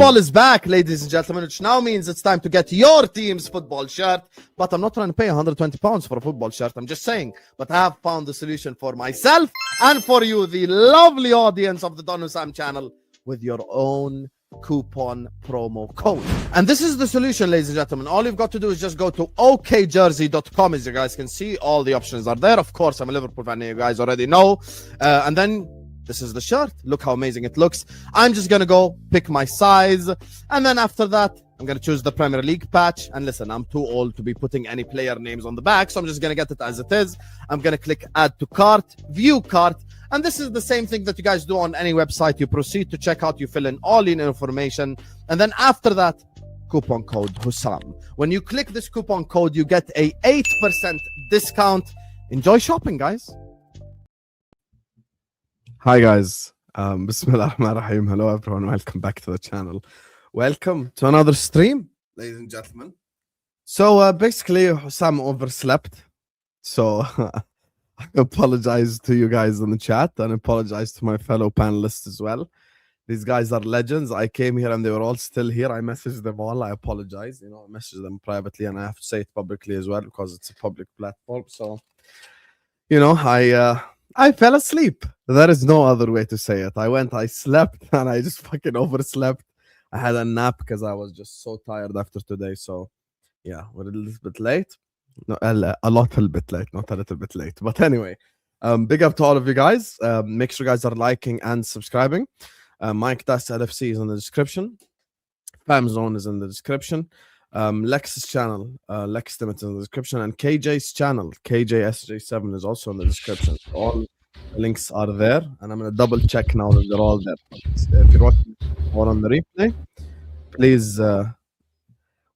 Football is back, ladies and gentlemen, which now means it's time to get your team's football shirt. But I'm not trying to pay £120 for a football shirt. I'm just saying. But I have found the solution for myself and for you, the lovely audience of the Don Husam channel, with your own coupon promo code. And this is the solution, ladies and gentlemen. All you've got to do is just go to okjersey.com. As you guys can see, all the options are there. Of course, I'm a Liverpool fan, you guys already know. And then this is the shirt. Look how amazing it looks. I'm just gonna go pick my size, and then after that I'm gonna choose the Premier League patch. And listen, I'm too old to be putting any player names on the back, so I'm just gonna get it as it is. I'm gonna click add to cart, view cart. And this is the same thing that you guys do on any website. You proceed to checkout, you fill in all your information, and then after that, coupon code Husam. When you click this coupon code, you get a 8% discount. Enjoy shopping, guys. Hi guys, Bismillah ar-Rahman ar-Rahim. Hello everyone, welcome back to the channel. Welcome to another stream, ladies and gentlemen. So basically, Husam overslept. So I apologize to you guys in the chat, and apologize to my fellow panelists as well. These guys are legends. I came here and they were all still here. I messaged them all. I apologize. You know, I messaged them privately, and I have to say it publicly as well because it's a public platform. So, you know, I fell asleep. There is no other way to say it. I slept, and I just fucking overslept. I had a nap because I was just so tired after today. So, yeah, we're a little bit late. No, a little bit late, not a little bit late. But anyway, big up to all of you guys. Make sure you guys are liking and subscribing. Mike Das LFC is in the description. Fam Zone is in the description. Lex's channel, Lex Dimit is in the description, and KJ's channel, KJSJ7, is also in the description. All links are there, and I'm gonna double check now that they're all there. If you're watching or on the replay, please.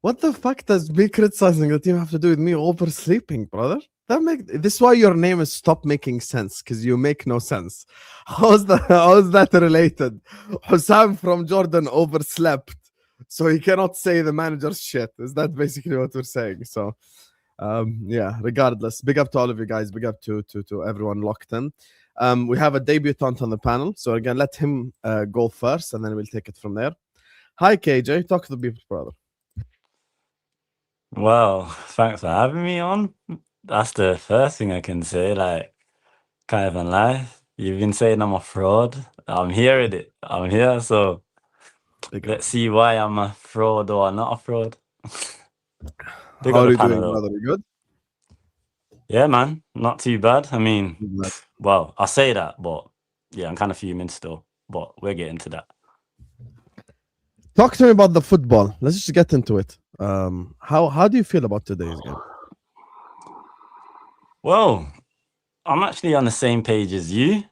What the fuck does me criticizing the team have to do with me oversleeping, brother? This is why your name is Stop Making Sense, because you make no sense. How's that related? Husam from Jordan overslept, so he cannot say the manager's shit. Is that basically what we're saying? So, yeah, regardless, big up to all of you guys. Big up to everyone locked in. We have a debutant on the panel, so again, let him go first, and then we'll take it from there. Hi, KJ. Talk to the people, brother. Well, thanks for having me on. That's the first thing I can say. Like, can't even lie. You've been saying I'm a fraud. I'm hearing it. I'm here, so let's see why I'm a fraud or not a fraud. How are you doing, brother? You good? Yeah, man. Not too bad. I mean, well, I say that, but yeah, I'm kind of fuming still. But we're getting to that. Talk to me about the football. Let's just get into it. How do you feel about today's game? Well, I'm actually on the same page as you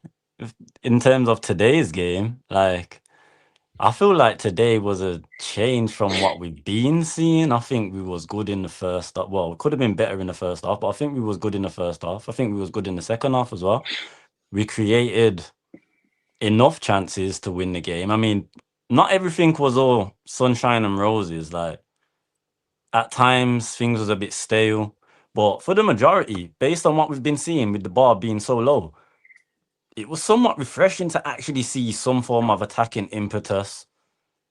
in terms of today's game. Like, I feel like today was a change from what we've been seeing. I think we was good in the first half. Well, it could have been better in the first half, but I think we was good in the first half. I think we was good in the second half as well. We created enough chances to win the game. I mean, not everything was all sunshine and roses. Like, at times things was a bit stale, but for the majority, based on what we've been seeing with the bar being so low, it was somewhat refreshing to actually see some form of attacking impetus,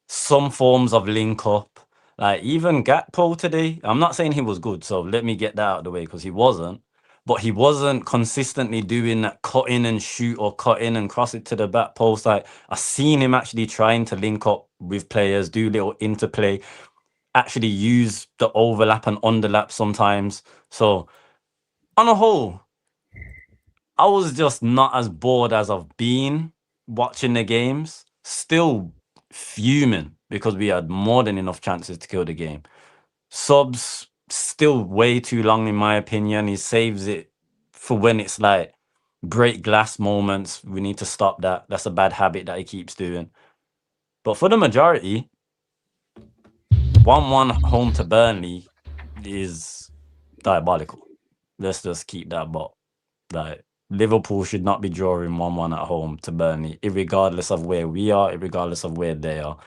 some forms of link up. Like, even Gakpo today, I'm not saying he was good, so let me get that out of the way, because he wasn't, but he wasn't consistently doing that cut in and shoot or cut in and cross it to the back post. Like, I seen him actually trying to link up with players, do little interplay, actually use the overlap and underlap sometimes. So on a whole, I was just not as bored as I've been watching the games. Still fuming because we had more than enough chances to kill the game. Subs still way too long, in my opinion. He saves it for when it's like break glass moments. We need to stop that. That's a bad habit that he keeps doing. But for the majority, 1-1 home to Burnley is diabolical. Let's just keep that. But like, Liverpool should not be drawing 1-1 at home to Burnley, regardless of where we are, regardless of where they are.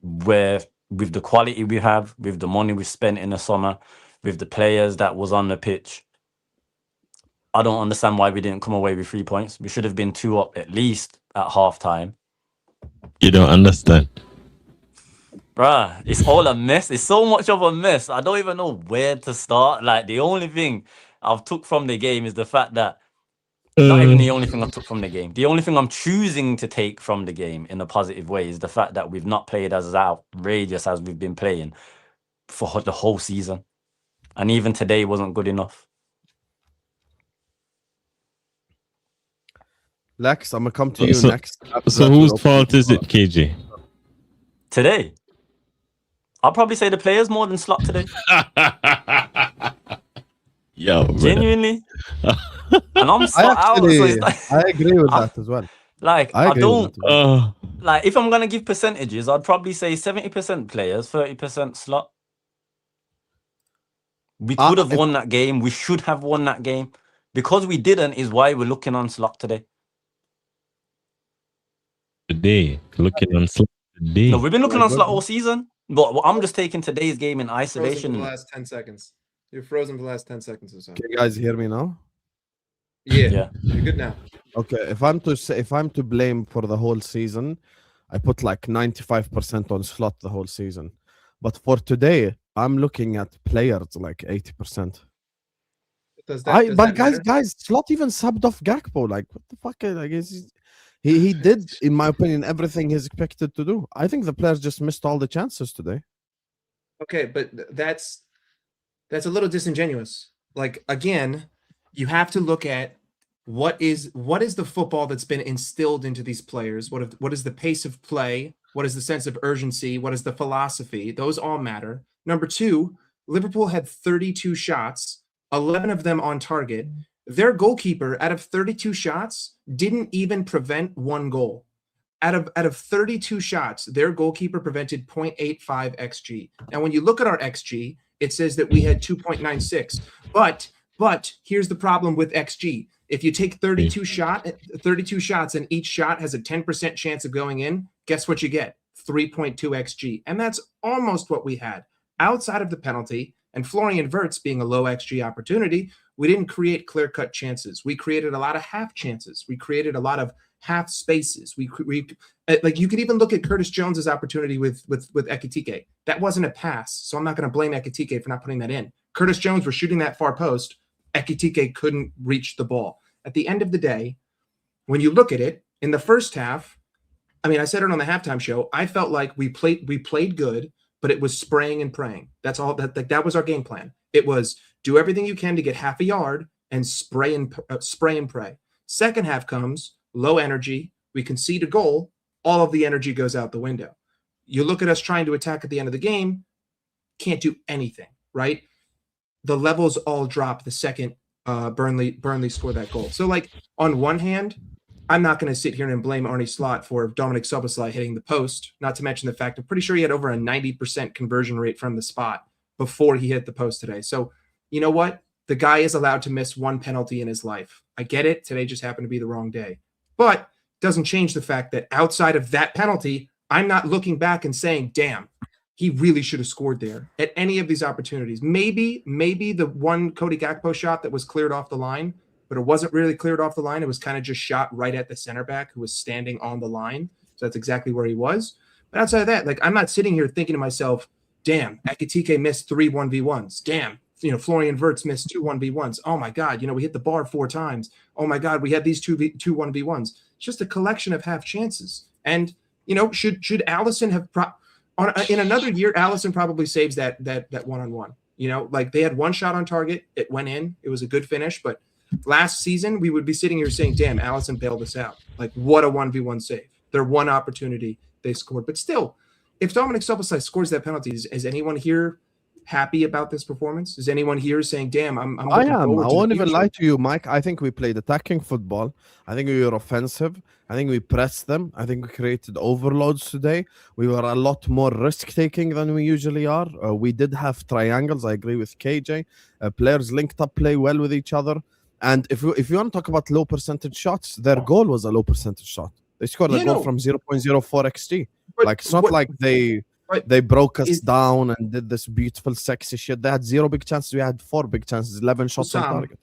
Where, with the quality we have, with the money we spent in the summer, with the players that was on the pitch, I don't understand why we didn't come away with 3 points. We should have been 2 up at least at half time. You don't understand. Bruh, it's all a mess. It's so much of a mess. I don't even know where to start. Like, the only thing I've took from the game is the fact that, not even the only thing I've took from the game. The only thing I'm choosing to take from the game in a positive way is the fact that we've not played as outrageous as we've been playing for the whole season. And even today wasn't good enough. Lex, I'm gonna come to you So- next. So whose fault is it, KJ? Today, I'll probably say the players more than Slot today. Yo, brother. Genuinely. And I'm so I out. So actually, it's like, I agree with that as well. like I I agree don't with that as well. like, if I'm gonna give percentages, I'd probably say 70% players, 30% Slot. We could have won that game. We should have won that game. Because we didn't is why we're looking on Slot today. Today, looking on Slot today. No, we've been looking on Slot all season. But I'm just taking today's game in Frozen for isolation. the last 10 seconds. You're frozen for the last 10 seconds or so. Can you guys hear me now? Yeah, Yeah. you're good now. Okay, if I'm to blame for the whole season, I put like 95% on Slot the whole season. But for today, I'm looking at players like 80%. Does that matter? guys, Slot even subbed off Gakpo. Like, what the fuck? Like, he did, in my opinion, everything he's expected to do. I think the players just missed all the chances today. Okay, but that's a little disingenuous. Like, again, you have to look at what is the football that's been instilled into these players. What is the pace of play? What is the sense of urgency? What is the philosophy? Those all matter. Number two, Liverpool had 32 shots, 11 of them on target. Their goalkeeper, out of 32 shots, didn't even prevent one goal. Out of 32 shots, their goalkeeper prevented 0.85 xG. Now, when you look at our xG, it says that we had 2.96. But here's the problem with xG. If you take 32 shots and each shot has a 10% chance of going in, guess what you get? 3.2 xG. And that's almost what we had. Outside of the penalty and Florian Wirtz being a low xG opportunity, we didn't create clear-cut chances. We created a lot of half chances. We created a lot of half spaces. We like, you could even look at Curtis Jones's opportunity with Ekitike. That wasn't a pass, so I'm not going to blame Ekitike for not putting that in. Curtis Jones was shooting that far post. Ekitike couldn't reach the ball. At the end of the day, when you look at it, in the first half, I mean, I said it on the halftime show, I felt like we played good, but it was spraying and praying. That's all. That was our game plan. It was do everything you can to get half a yard and spray and pray. Second half comes, low energy. We concede a goal. All of the energy goes out the window. You look at us trying to attack at the end of the game, can't do anything, right? The levels all drop the second Burnley scored that goal. So, like, on one hand, I'm not going to sit here and blame Arne Slot for Dominic Szoboszlai hitting the post, not to mention the fact I'm pretty sure he had over a 90% conversion rate from the spot before he hit the post today. So, you know what? The guy is allowed to miss one penalty in his life. I get it. Today just happened to be the wrong day. But doesn't change the fact that outside of that penalty, I'm not looking back and saying, damn, he really should have scored there at any of these opportunities. Maybe the one Cody Gakpo shot that was cleared off the line, but it wasn't really cleared off the line. It was kind of just shot right at the center back who was standing on the line. So that's exactly where he was. But outside of that, like, I'm not sitting here thinking to myself, damn, Ekitike missed 3 1v1s. Damn, Florian Wirtz missed 2 1v1s. Oh my God, we hit the bar 4 times. Oh my God, we had these 2 1v1s. It's just a collection of half chances. And, should Allison have in another year, Allison probably saves that one-on-one. Like, they had one shot on target. It went in. It was a good finish. But last season, we would be sitting here saying, damn, Allison bailed us out. Like, what a 1v1 save. Their one opportunity, they scored. But still, if Dominic Szoboszlai scores that penalty, is anyone here happy about this performance? Is anyone here saying, damn, I am. I won't even lie to you, Mike. I think we played attacking football. I think we were offensive. I think we pressed them. I think we created overloads today. We were a lot more risk-taking than we usually are. We did have triangles. I agree with KJ. Players linked up, play well with each other. And if you want to talk about low percentage shots, their goal was a low percentage shot. They scored a goal from 0.04 XG. Like, it's not like they broke us down and did this beautiful, sexy shit. They had 0 big chances. We had 4 big chances, 11 shots on target.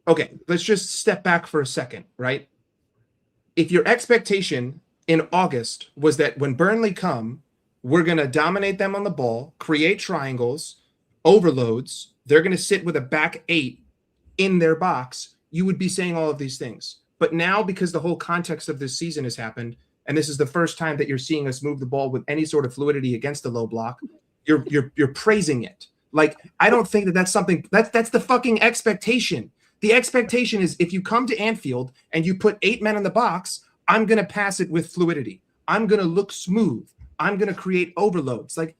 Okay, let's just step back for a second, right? If your expectation in August was that when Burnley come, we're going to dominate them on the ball, create triangles, overloads. They're going to sit with a back 8 in their box. You would be saying all of these things. But now, because the whole context of this season has happened, and this is the first time that you're seeing us move the ball with any sort of fluidity against the low block, you're praising it. Like, I don't think that's something that's the fucking expectation. The expectation is if you come to Anfield and you put 8 men in the box, I'm going to pass it with fluidity. I'm going to look smooth. I'm going to create overloads. Like,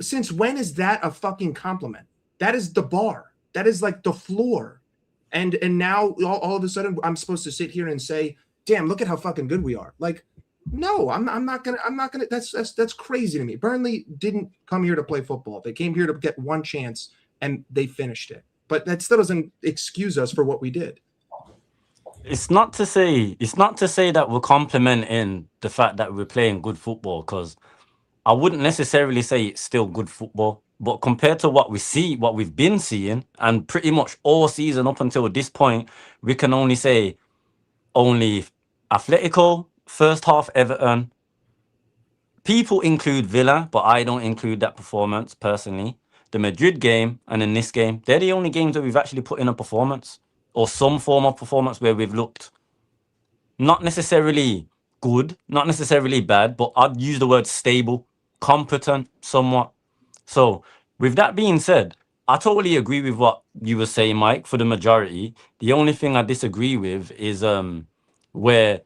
since when is that a fucking compliment? That is the bar. That is like the floor. And now all of a sudden I'm supposed to sit here and say, damn, look at how fucking good we are. Like, no, I'm not gonna. That's crazy to me. Burnley didn't come here to play football. They came here to get one chance and they finished it. But that still doesn't excuse us for what we did. It's not to say that we're complimenting the fact that we're playing good football, because I wouldn't necessarily say it's still good football. But compared to what we've been seeing, and pretty much all season up until this point, we can only say only Atletico, first half Everton. People include Villa, but I don't include that performance personally. The Madrid game and in this game, they're the only games that we've actually put in a performance or some form of performance where we've looked not necessarily good, not necessarily bad, but I'd use the word stable, competent somewhat. So with that being said, I totally agree with what you were saying, Mike, for the majority. The only thing I disagree with is where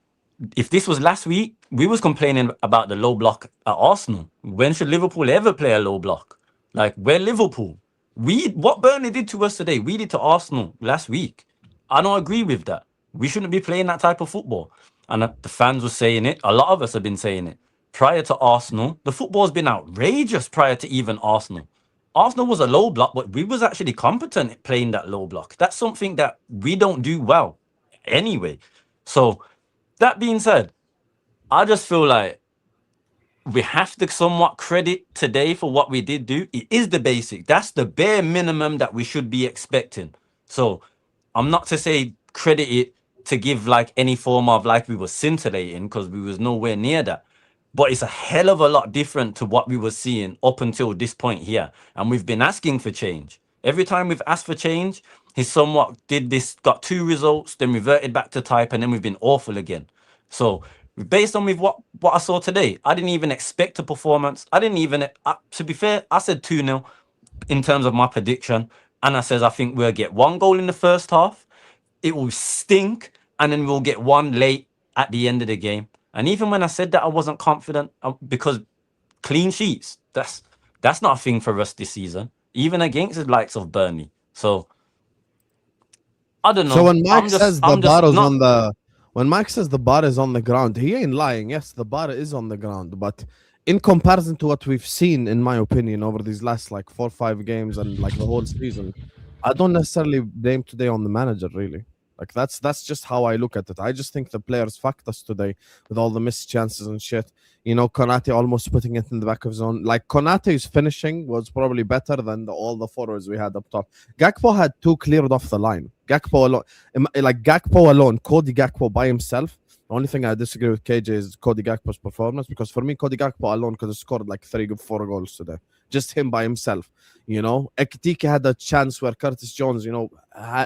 if this was last week, we was complaining about the low block at Arsenal. When should Liverpool ever play a low block? Like, we're Liverpool. What Burnley did to us today, we did to Arsenal last week. I don't agree with that. We shouldn't be playing that type of football. And the fans were saying it. A lot of us have been saying it. Prior to Arsenal, the football's been outrageous prior to even Arsenal. Arsenal was a low block, but we was actually competent at playing that low block. That's something that we don't do well anyway. So that being said, I just feel like we have to somewhat credit today for what we did do. It is the basic. That's the bare minimum that we should be expecting. So I'm not to say credit it to give like any form of like we were scintillating, because we was nowhere near that. But it's a hell of a lot different to what we were seeing up until this point here. And we've been asking for change. Every time we've asked for change, he somewhat did this, got 2 results, then reverted back to type, and then we've been awful again. So based on with what I saw today, I didn't even expect a performance. I didn't even, to be fair, I said 2-0 in terms of my prediction. And I says, I think we'll get 1 goal in the first half. It will stink. And then we'll get 1 late at the end of the game. And even when I said that, I wasn't confident because clean sheets, that's not a thing for us this season, even against the likes of Burnley. So I don't know. So when Mike says the bar is on the, when Mike says the bar is on the ground, he ain't lying. Yes, the bar is on the ground, but in comparison to what we've seen, in my opinion, over these last like 4 or 5 games and like the whole season, I don't necessarily blame today on the manager, really. Like that's just how I look at it. I just think the players fucked us today with all the missed chances and shit. You know, Konate almost putting it in the back of his own. Like, Konate's finishing was probably better than all the forwards we had up top. Gakpo had 2 cleared off the line. Gakpo alone, Cody Gakpo by himself. The only thing I disagree with KJ is Cody Gakpo's performance, because for me, Cody Gakpo alone could have scored like 3-4 goals today. Just him by himself, you know. Ekitike had a chance where Curtis Jones, you know,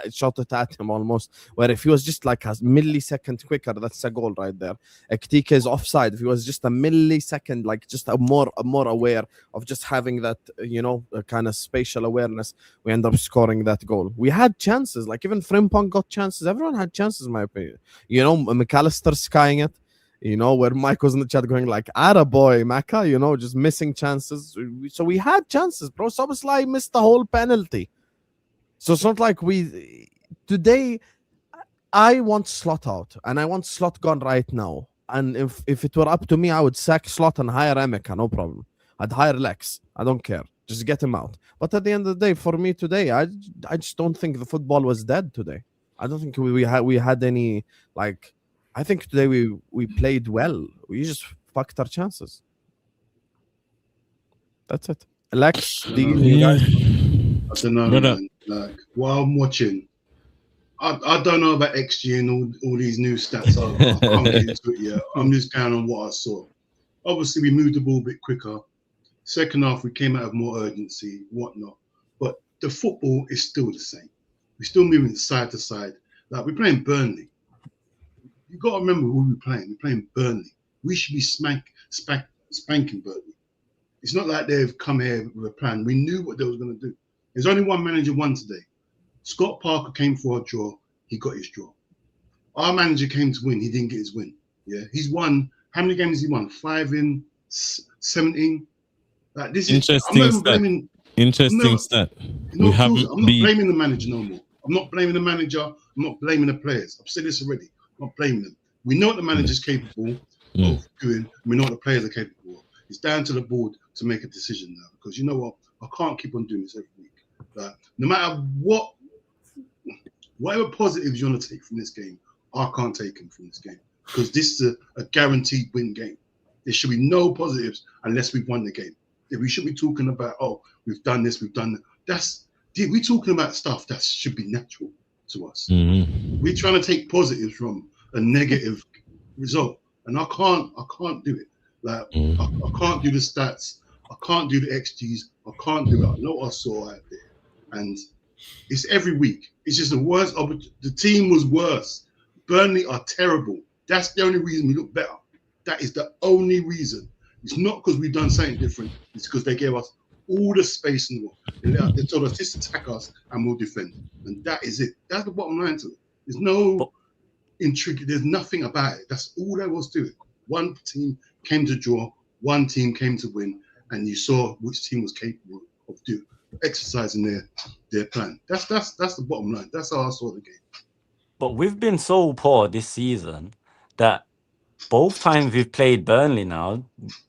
shot it at him almost, where if he was just like a millisecond quicker, that's a goal right there. Ekitike is offside. If he was just a millisecond, like just a more aware of just having that, you know, kind of spatial awareness, we end up scoring that goal. We had chances, like even Frimpong got chances. Everyone had chances, in my opinion. You know, McAllister skying it. You know, where Mike was in the chat going like, "Attaboy, Maka," you know, just missing chances. So we had chances, bro. Soboslai missed the whole penalty. So it's not like today, I want Slot out, and I want Slot gone right now. And if it were up to me, I would sack Slot and hire Emeka, no problem. I'd hire Lex. I don't care. Just get him out. But at the end of the day, for me today, I just don't think the football was dead today. I don't think we had any, like, I think today we played well. We just fucked our chances. That's it. Alex, do you guys? I don't know, man. Like, while I'm watching, I don't know about XG and all these new stats. I can't get into it yet. I'm just going on what I saw. Obviously, we moved the ball a bit quicker. Second half, we came out of more urgency, whatnot. But the football is still the same. We're still moving side to side. Like, we're playing Burnley. You got to remember who we're playing. We're playing Burnley. We should be spanking Burnley. It's not like they've come here with a plan. We knew what they was going to do. There's only one manager won today. Scott Parker came for a draw. He got his draw. Our manager came to win. He didn't get his win. Yeah, he's won. How many games has he won? 5 in 17. Like, this Interesting is. Interesting stat. I'm not blaming the manager no more. I'm not blaming the manager. I'm not blaming the players. I've said this already. I'm not blaming them. We know what the manager's capable of doing. We know what the players are capable of. It's down to the board to make a decision now, because you know what? I can't keep on doing this every week. Like, no matter whatever positives you want to take from this game, I can't take them from this game, because this is a guaranteed win game. There should be no positives unless we've won the game. We should be talking about, oh, we've done this, we've done that. We're talking about stuff that should be natural to us. We're trying to take positives from a negative result, and I can't do it. Like, I can't do the stats. I can't do the XGs. I can't do it. I know what I saw out there, and it's every week. It's just the worst. The team was worse. Burnley are terrible. That's the only reason we look better. That is the only reason. It's not because we've done something different. It's because they gave us all the space in the world. They told us just attack us and we'll defend. And that is it. That's the bottom line to it. There's no intrigue. There's nothing about it. That's all there was to it. One team came to draw. One team came to win. And you saw which team was capable of exercising their plan. That's the bottom line. That's how I saw the game. But we've been so poor this season that both times we've played Burnley now,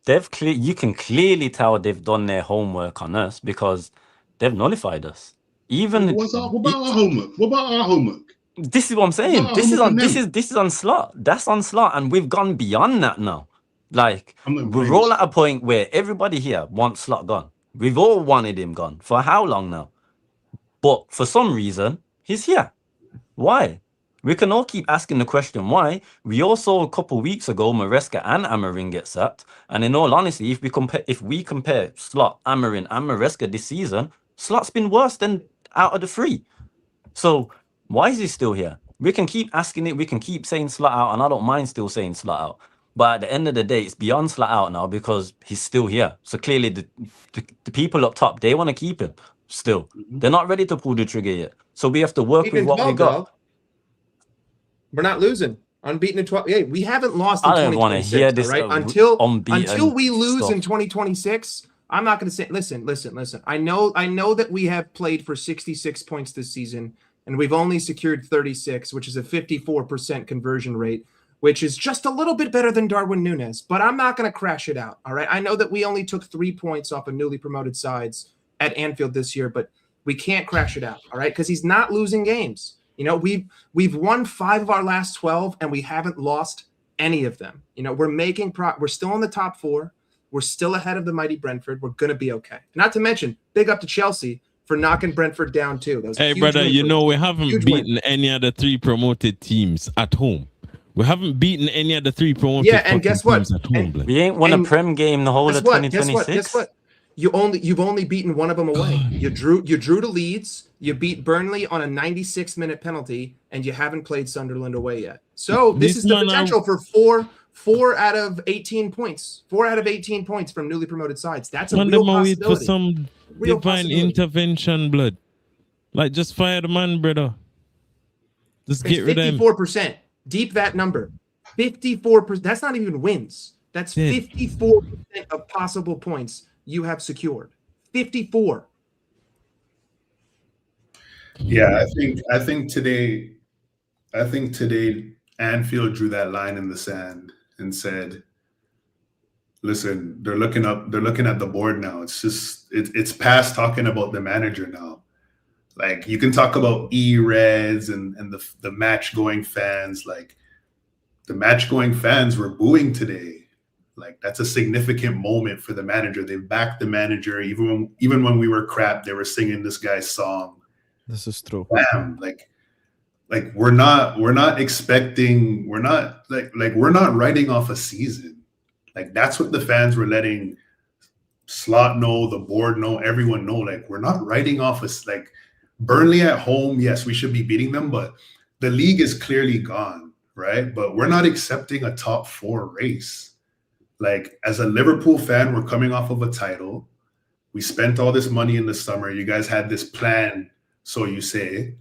you can clearly tell they've done their homework on us, because they've nullified us. Even what about our homework? What about our homework? This is what I'm saying. This is on slot. That's on slot, and we've gone beyond that now. Like, we're all at a point where everybody here wants Slot gone. We've all wanted him gone for how long now? But for some reason, he's here. Why? We can all keep asking the question why. We all saw a couple weeks ago Maresca and Amarin get sacked. And in all honesty, if we compare Slot, Amarin, and Maresca this season, Slot's been worse than out of the three. So why is he still here? We can keep asking it. We can keep saying Slot out, and I don't mind still saying Slot out. But at the end of the day, it's beyond Slot out now, because he's still here. So clearly the people up top, they want to keep him still. They're not ready to pull the trigger yet. So we have to work with what we got. We're not losing. Unbeaten in 12. Yeah, we haven't lost in 2026. I don't want to hear this, right? Until we lose in 2026, I'm not going to say, listen. I know that we have played for 66 points this season, and we've only secured 36, which is a 54% conversion rate, which is just a little bit better than Darwin Núñez, but I'm not going to crash it out, all right? I know that we only took 3 points off of newly promoted sides at Anfield this year, but we can't crash it out, all right? Because he's not losing games. You know, we've won 5 of our last 12, and we haven't lost any of them. You know, we're still in the top 4. We're still ahead of the mighty Brentford. We're going to be okay. Not to mention, big up to Chelsea for knocking Brentford down too. Hey, brother, you know, we haven't beaten any other 3 promoted teams at home. We haven't beaten any of the 3 promoted teams. Yeah, and guess what? We ain't won a Prem game the whole of 2026. Guess what? You've only beaten one of them away. You drew to Leeds. You beat Burnley on a 96-minute penalty, and you haven't played Sunderland away yet. So this is the potential for 4 out of 18 points. 4 out of 18 points from newly promoted sides. That's a real possibility. For some divine intervention, blood. Like, just fire the man, brother. Just get rid of him. 54%. Deep that number. 54%. That's not even wins. That's 54% of possible points you have secured. 54. Yeah, I think today Anfield drew that line in the sand and said, listen, they're looking at the board now. It's past talking about the manager now. Like, you can talk about E-Reds and the match-going fans. Like, the match-going fans were booing today. Like, that's a significant moment for the manager. They backed the manager. Even when we were crap, they were singing this guy's song. This is true. Bam. Like, like we're not expecting, we're not writing off a season. Like that's what the fans were letting Slot know, the board know, everyone know. Like we're not writing off like Burnley at home. Yes, we should be beating them, but the league is clearly gone, right? But we're not accepting a top 4 race. Like as a Liverpool fan, we're coming off of a title. We spent all this money in the summer. You guys had this plan, so you say.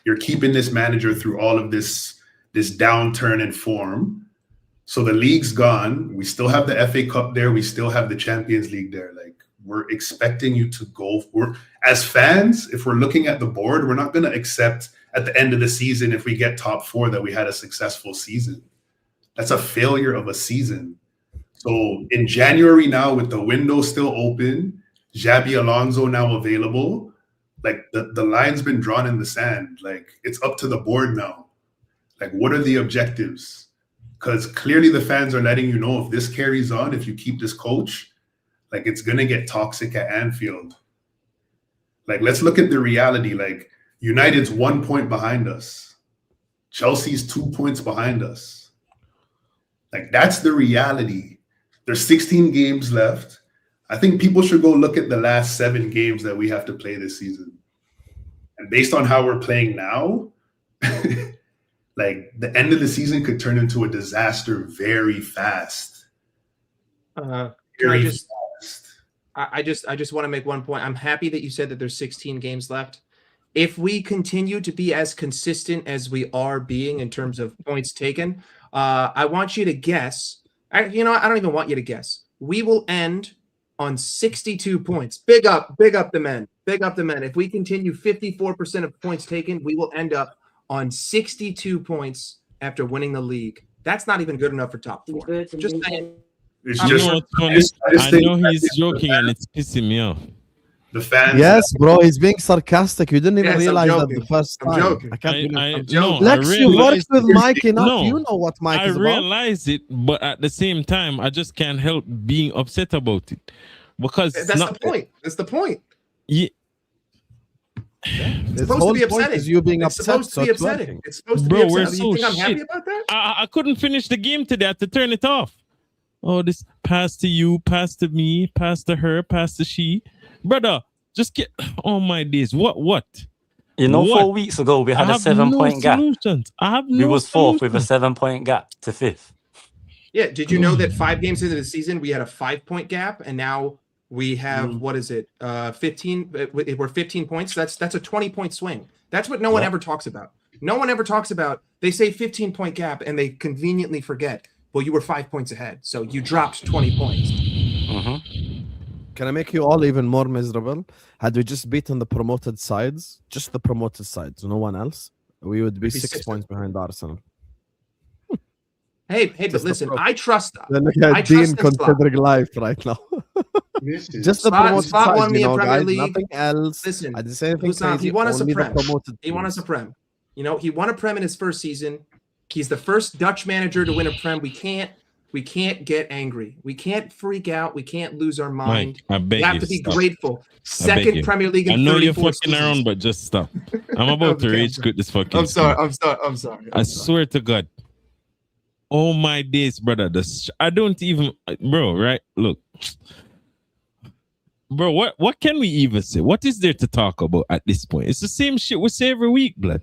You're keeping this manager through all of this downturn in form. So the league's gone. We still have the FA Cup there. We still have the Champions League there. Like we're expecting you to go. As fans, if we're looking at the board, we're not going to accept at the end of the season if we get top 4 that we had a successful season. That's a failure of a season. So in January now, with the window still open, Xabi Alonso now available, like the line's been drawn in the sand. Like it's up to the board now. Like what are the objectives? Because clearly the fans are letting you know if this carries on, if you keep this coach, like it's going to get toxic at Anfield. Like let's look at the reality. Like United's 1 point behind us. Chelsea's 2 points behind us. Like that's the reality. There's 16 games left. I think people should go look at the last 7 games that we have to play this season. And based on how we're playing now, like the end of the season could turn into a disaster very fast. I just want to make one point. I'm happy that you said that there's 16 games left. If we continue to be as consistent as we are being in terms of points taken, I want you to guess. I don't even want you to guess. We will end on 62 points. Big up the men. Big up the men. If we continue 54% of points taken, we will end up on 62 points after winning the league. That's not even good enough for top 4. Just saying. I know he's joking and it's pissing me off. The fans. Yes, bro, he's being sarcastic. You didn't even realize that the first time. I'm joking. I can't believe I'm it. joking. Lex, you worked with Mike enough. No, you know what Mike is about. I realize it, but at the same time, I just can't help being upset about it. Because that's the point. That's the point. Yeah. It's supposed to be upsetting. Is you being it's upset, supposed to be upsetting. It's supposed to Bro, be we're upsetting. so You think I'm happy shit. about that? I couldn't finish the game today. I had to turn it off. Oh, this pass to you, pass to me, pass to her, pass to she. Brother, just get... Oh, my days. What? You know, 4 weeks ago, we had a 7-point gap. We was 4th with a 7-point gap to 5th. Yeah. Did you know that 5 games into the season, we had a 5-point gap, and now we have, what is it? 15. We're 15 points. That's a 20-point swing. That's what no one ever talks about. No one ever talks about. They say 15-point gap, and they conveniently forget. Well, you were 5 points ahead, so you dropped 20 points. Can I make you all even more miserable? Had we just beaten the promoted sides, just the promoted sides, no one else, we would be 6 points behind Arsenal. Hey, but listen, I trust. Look at Dean considering life right now. Just the promoted Slot won sides, me you a know, Premier guys. League. Nothing else. Listen, I didn't say anything Husam, crazy. he won us a Only the prem. promoted He won us a teams. prem. You know, he won a prem in his first season. He's the first Dutch manager to win a prem. We can't get angry. We can't freak out. We can't lose our mind. Mike, I beg we have you, to be stop. grateful. Second Premier League in 34 I know you're fucking seasons. around, but just stop. I'm about to rage quit this fucking I'm sorry. scene. I'm sorry. I swear to God. Oh my days, brother. I don't even, bro, right? Look. Bro, what can we even say? What is there to talk about at this point? It's the same shit we say every week, blood.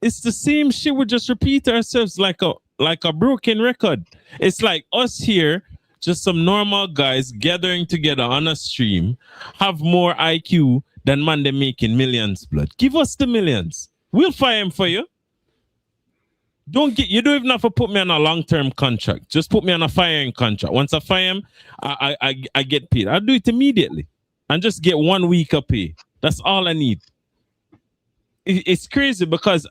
It's the same shit. We just repeat ourselves like a broken record. It's like us here, just some normal guys gathering together on a stream, have more IQ than man they making millions, blood. Give us the millions. We'll fire him for you. You don't even have to put me on a long-term contract. Just put me on a firing contract. Once I fire him, I get paid. I'll do it immediately and just get 1 week of pay. That's all I need. It's crazy because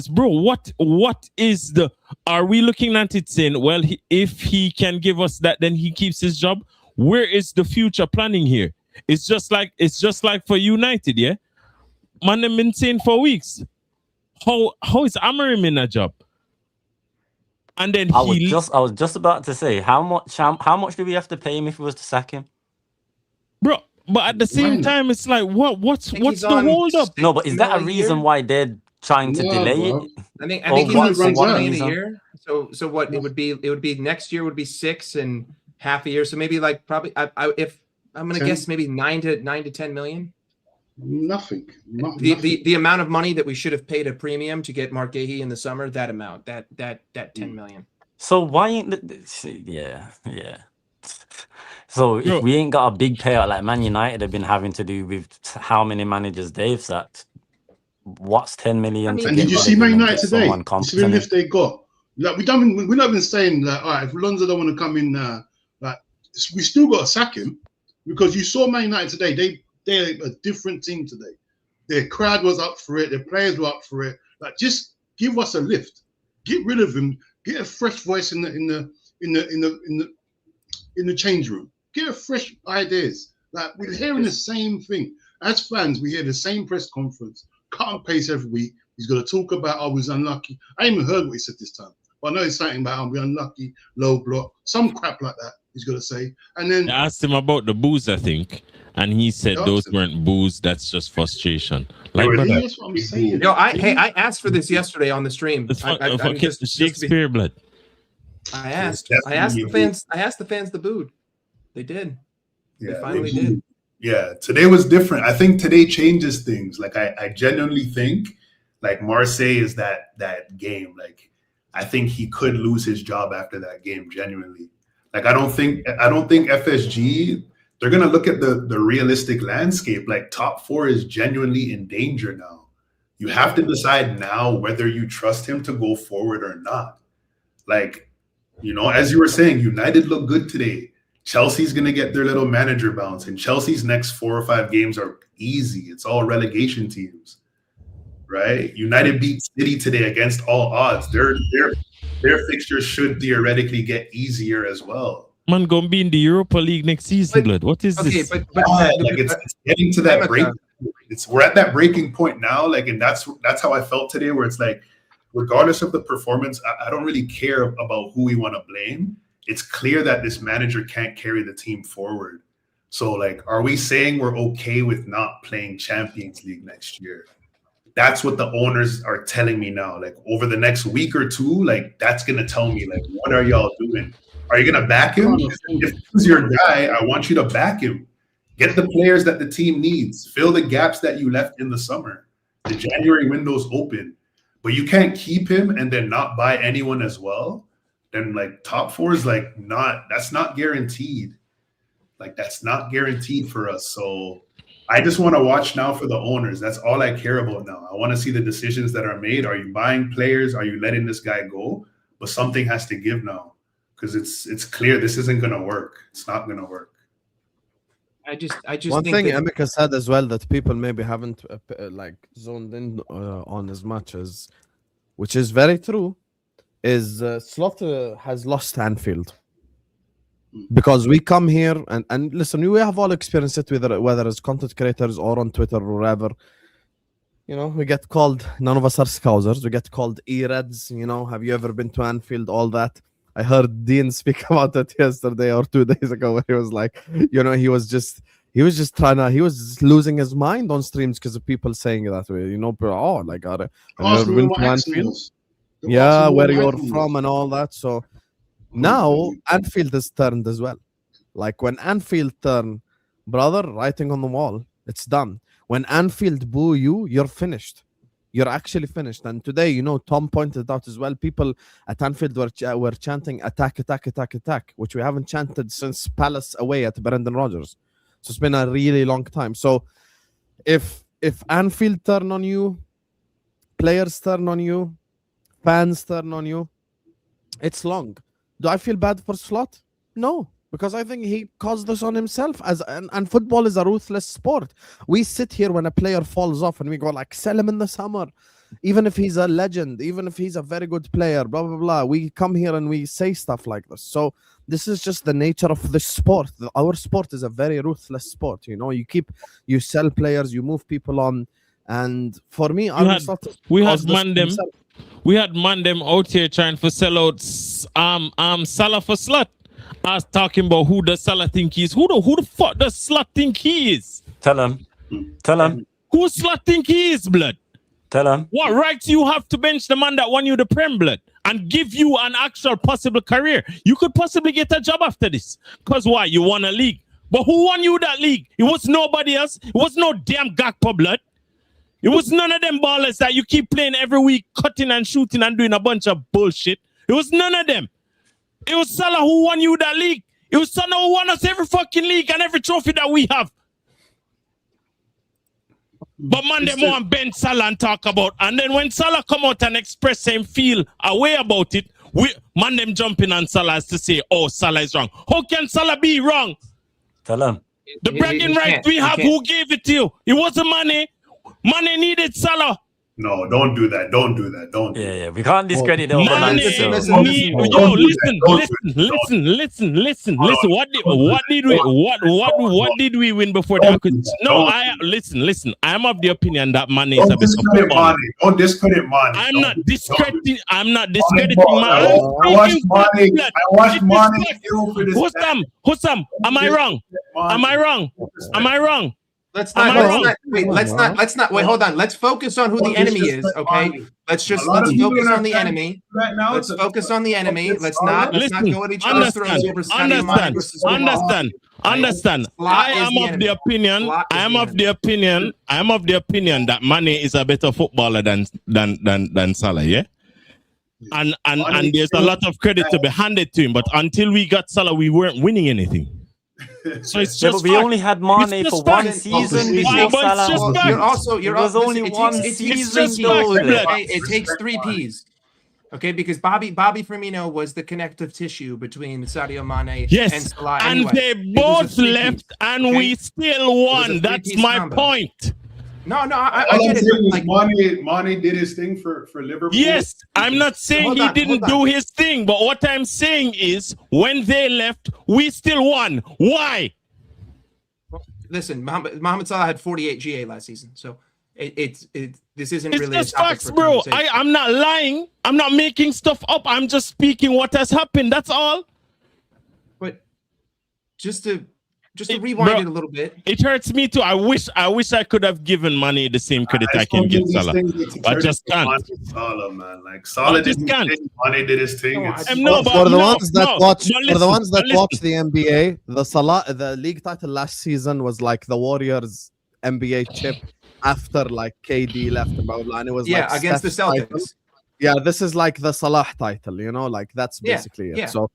bro, what is the? Are we looking at it saying, well, if he can give us that, then he keeps his job? Where is the future planning here? It's just like for United, yeah. Man, they've been saying for weeks. How is Amorim in a job? And then I was just about to say, how much do we have to pay him if we was to sack him? Bro, but at the same time, it's like what's the hold up? No, but is that a reason why they're trying to No, delay bro. it? I think Oh, he what- wants so 6 what million a reason? year. So what it would be next year would be 6 and half a year. So maybe like probably if I'm gonna 10? guess maybe 9 to 10 million. Nothing. The amount of money that we should have paid a premium to get Mark Gahey in the summer, that amount, that 10 million. So why ain't yeah. So if Bro. we ain't got a big payout like Man United have been having to do with how many managers they've sacked, what's 10 million I mean- to And get did you rid see of him Man and United get today? someone You see the competent? lift they got. Like we're not even saying that. All right, if Alonso don't want to come in, like we still got to sack him because you saw Man United today. They're a different team today. Their crowd was up for it. Their players were up for it. Like, just give us a lift. Get rid of him. Get a fresh voice in the change room. Get a fresh ideas. Like, we're hearing the same thing. As fans, we hear the same press conference, cut and paste every week. He's going to talk about, I was unlucky. I ain't even heard what he said this time. But I know he's saying about, I'll be unlucky, low block, some crap like that he's going to say. And then I asked him about the booze, I think, and he said Asked those him. weren't booze. That's just frustration. They Like, were- brother, that's what I'm saying. No, I asked for this yesterday on the stream. it's I fucking just to be- Shakespeare blood. I asked Definitely the fans. I asked the fans to booed. They did. They Yeah, finally did. Yeah, today was different. I think today changes things. Like I genuinely think like Marseille is that game. Like I think he could lose his job after that game, genuinely. Like I don't think FSG, they're gonna look at the realistic landscape. Like top 4 is genuinely in danger now. You have to decide now whether you trust him to go forward or not. Like, you know, as you were saying, United look good today. Chelsea's going to get their little manager bounce, and Chelsea's next 4 or 5 games are easy. It's all relegation teams, right? United beat City today against all odds. Their fixtures should theoretically get easier as well. Man, gonna be in the Europa League next season, But- blood. What is Okay, this? but Like it's getting to that I'm break. a- We're at that breaking point now. Like, and that's how I felt today. Where it's like, regardless of the performance, I don't really care about who we want to blame. It's clear that this manager can't carry the team forward. So, like, are we saying we're okay with not playing Champions League next year? That's what the owners are telling me now. Like, over the next week or two, like, that's going to tell me, like, what are y'all doing? Are you going to back him? If he's your guy, I want you to back him. Get the players that the team needs. Fill the gaps that you left in the summer. The January window's open. But you can't keep him and then not buy anyone as well. Then like top 4 is like that's not guaranteed. Like that's not guaranteed for us. So I just want to watch now for the owners. That's all I care about now. I want to see the decisions that are made. Are you buying players? Are you letting this guy go? But something has to give now because it's clear this isn't going to work. It's not going to work. I just One think thing that, Emeka said as well that people maybe haven't like zoned in on as much as, which is very true, is Slot has lost Anfield. Because we come here and listen, we have all experienced it, whether as content creators or on Twitter or wherever. You know, we get called, none of us are Scousers, we get called E-Reds, you know, have you ever been to Anfield, all that. I heard Dean speak about it yesterday or 2 days ago where he was like, you know, he was just losing his mind on streams because of people saying that way, you know, oh, like, have you ever been to Anfield? Yeah, where you're from and all that. So now Anfield is turned as well. Like when Anfield turn, brother, writing on the wall, it's done. When Anfield boo you, you're finished. You're actually finished. And today, you know, Tom pointed out as well, people at Anfield were chanting attack, attack, attack, attack, which we haven't chanted since Palace away at Brendan Rodgers. So it's been a really long time. So if Anfield turn on you, players turn on you, fans turn on you, it's long. Do I feel bad for Slot? No, because I think he caused this on himself. And football is a ruthless sport. We sit here when a player falls off and we go like, sell him in the summer. Even if he's a legend, even if he's a very good player, blah, blah, blah. We come here and we say stuff like this. So this is just the nature of the sport. Our sport is a very ruthless sport. You know, you sell players, you move people on. And for me, we had Mandem out here trying to sell out Salah for Slot. I was talking about who does Salah think he is. Who the fuck does Slot think he is? Tell him. Who Slot think he is, blood? Tell him. What right do you have to bench the man that won you the Prem, blood, and give you an actual possible career? You could possibly get a job after this. Because why? You won a league. But who won you that league? It was nobody else. It was no damn Gakpo, blood. It was none of them ballers that you keep playing every week, cutting and shooting and doing a bunch of bullshit. It was none of them. It was Salah who won you that league. It was Salah who won us every fucking league and every trophy that we have. But man, them want Ben Salah and talk about. And then when Salah come out and express him feel a way about it, man, them jumping on Salah as to say, oh, Salah is wrong. How can Salah be wrong? Tell him. The bragging right we have, who gave it to you? It wasn't money. Money needed Salah. No, don't do that. Don't do that. Don't. Yeah. We can't discredit the Money, listen. What did we win before that? No, listen. I'm of the opinion that Mane is a better footballer. Don't discredit Mane. I'm not discrediting Mane. I watched Mane. Husam, am I wrong? Let's not. Wait, hold on. Let's focus on who the enemy is, okay? Let's focus on the enemy. Let's focus on the enemy. Let's not go at each other's throats over Sadio Mane versus Understand. I am of the opinion that Mane is a better footballer than Salah, yeah? And there's a lot of credit to be handed to him, but until we got Salah, we weren't winning anything. So it's just we only had Mane for one season before Salah. You're also only one season. It takes 3 Ps. Okay, because Bobby Firmino was the connective tissue between Sadio Mane and Salah. And they both left, and we still won. That's my point. No, I get it. Mane did his thing for Liverpool. Yes, I'm not saying he didn't do his thing, but what I'm saying is when they left, we still won. Why? Listen, Mohamed Salah had 48 GA last season, so this isn't really just facts, bro. I'm not lying. I'm not making stuff up. I'm just speaking what has happened. That's all. But just to rewind it a little bit. It hurts me too. I wish I could have given Mane the same credit I can give Salah. I just can't. Salah, man. Like Salah didn't Mane did his thing. For the ones that watch the NBA, the league title last season was like the Warriors NBA chip after like KD left and it was against the Celtics. Title. Yeah, this is like the Salah title, like that's basically it. So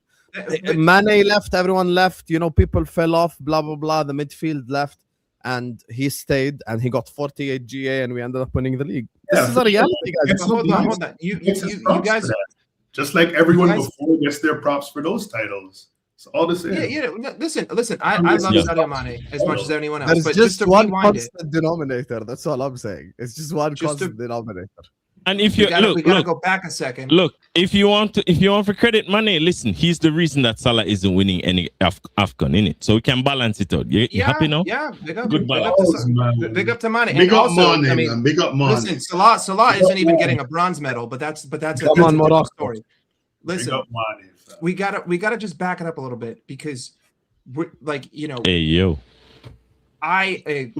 Mane left, everyone left, people fell off, blah blah blah. The midfield left, and he stayed, and he got 48 GA, and we ended up winning the league. This is a reality, guys. Hold on. You guys, just like everyone before gets their props for those titles. It's all the same. Yeah. Listen. I love Sadio Mane as much as anyone else. There's just one constant denominator. That's all I'm saying. It's just one constant denominator. And if you we gotta go back a second. Look, if you want for credit Mane, listen, he's the reason that Salah isn't winning any AFCON in it. So we can balance it out. You happy now? Yeah, big up to Mane. Big up Mane. Big up Mane. Listen, Salah isn't even getting a bronze medal, but that's a different story. Listen, we gotta just back it up a little bit because we're like, Hey yo. Okay,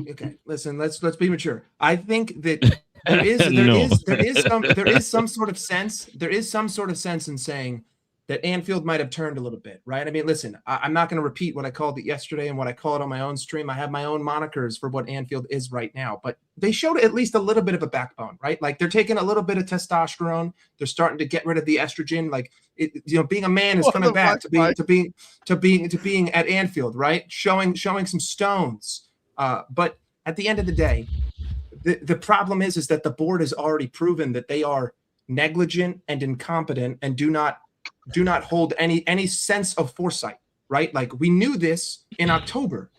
listen, let's be mature. I think that there is some sort of sense in saying that Anfield might have turned a little bit, right? I mean, listen, I'm not going to repeat what I called it yesterday and what I call it on my own stream. I have my own monikers for what Anfield is right now, but they showed at least a little bit of a backbone, right? Like they're taking a little bit of testosterone. They're starting to get rid of the estrogen. Like being a man is coming back to being at Anfield, right? Showing some stones. But at the end of the day, the problem is that the board has already proven that they are negligent and incompetent and do not hold any sense of foresight, right? Like we knew this in October.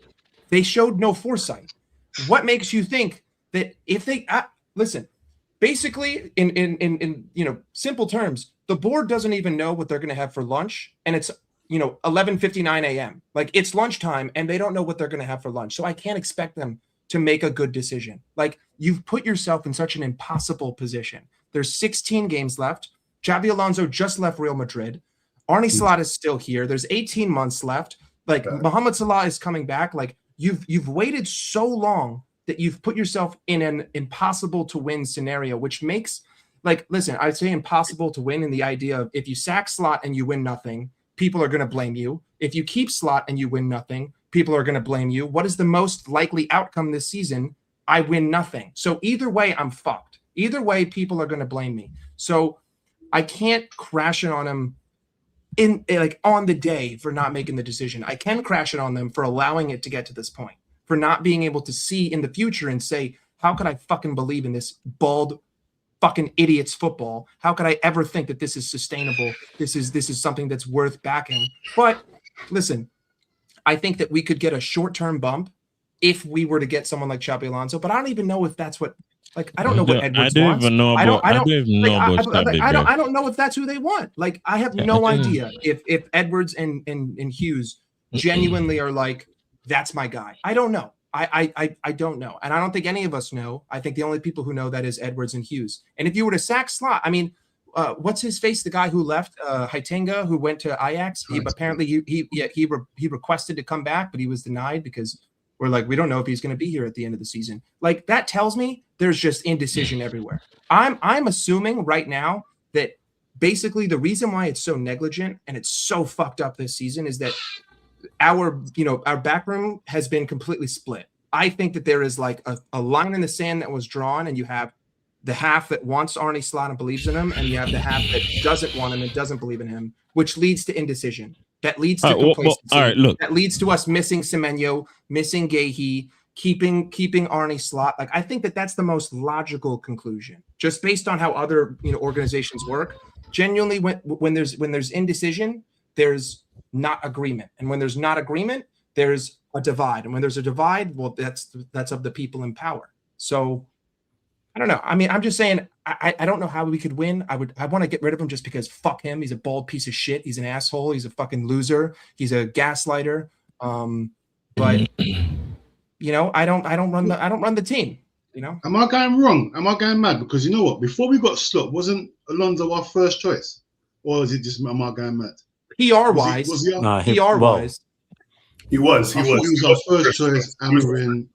They showed no foresight. What makes you think that if they listen, basically in simple terms, the board doesn't even know what they're going to have for lunch, and it's 11:59 a.m. Like it's lunchtime and they don't know what they're going to have for lunch. So I can't expect them to make a good decision. Like you've put yourself in such an impossible position. There's 16 games left. Xabi Alonso just left Real Madrid. Arne Slot is still here. There's 18 months left. Like Mohamed Salah is coming back. Like you've waited so long that you've put yourself in an impossible to win scenario, which makes, like, listen, I'd say impossible to win in the idea of if you sack Slot and you win nothing, people are going to blame you. If you keep Slot and you win nothing, people are going to blame you. What is the most likely outcome this season? I win nothing. So either way, I'm fucked. Either way, people are going to blame me. So I can't crash it on them on the day for not making the decision. I can crash it on them for allowing it to get to this point, for not being able to see in the future and say, how could I fucking believe in this bald fucking idiot's football? How could I ever think that this is sustainable? This is something that's worth backing. But listen, I think that we could get a short-term bump if we were to get someone like Xabi Alonso, but I don't even know if that's what, like, I don't know what Edwards wants. I don't know if that's who they want. Like, I have no idea if Edwards and Hughes genuinely are like, that's my guy. I don't know. I don't know. And I don't think any of us know. I think the only people who know that is Edwards and Hughes. And if you were to sack Slot, I mean, what's his face? The guy who left, Heitinga, who went to Ajax. He requested to come back, but he was denied because we're like, we don't know if he's going to be here at the end of the season. Like, that tells me there's just indecision everywhere. I'm assuming right now that basically the reason why it's so negligent and it's so fucked up this season is that our backroom has been completely split. I think that there is like a line in the sand that was drawn, and you have the half that wants Arne Slot and believes in him, and you have the half that doesn't want him and doesn't believe in him, which leads to indecision. That leads to complacency. Look. That leads to us missing Semenyo, missing Gahey, keeping Arne Slot. Like, I think that that's the most logical conclusion, just based on how other organizations work. Genuinely, when there's indecision, there's not agreement, and when there's not agreement, there's a divide, and when there's a divide, well, that's of the people in power. So I don't know. I mean, I'm just saying, I don't know how we could win. I want to get rid of him just because fuck him. He's a bald piece of shit. He's an asshole. He's a fucking loser. He's a gaslighter. But I don't run the team. Am I going wrong? Am I going mad? Because you know what? Before we got Slot, wasn't Alonso our first choice, or is it just am I going mad? PR-wise, PR-wise. He was. He was our first choice. Amarin.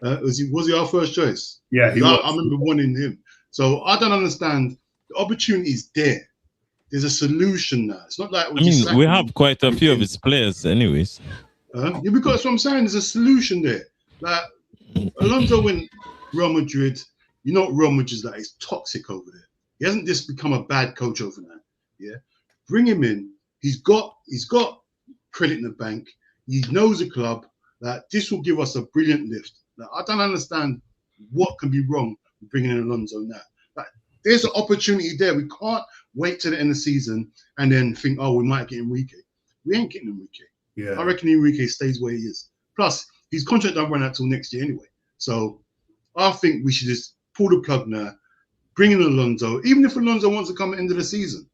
Was he our first choice? Yeah, he was. I remember wanting him. So I don't understand. The opportunity is there. There's a solution now. It's not like we have quite a few of his players, anyways. Yeah, because that's what I'm saying. There's a solution there. Like Alonso went Real Madrid. You know what Real Madrid is like? It's toxic over there. He hasn't just become a bad coach over there. Yeah, bring him in. He's got credit in the bank. He knows the club. That this will give us a brilliant lift. Now, I don't understand what can be wrong with bringing in Alonso now. Like, there's an opportunity there. We can't wait till the end of the season and then think, oh, we might get Enrique. We ain't getting Enrique. Yeah. I reckon Enrique stays where he is. Plus, his contract don't run out till next year anyway. So I think we should just pull the plug now, bring in Alonso. Even if Alonso wants to come at the end of the season,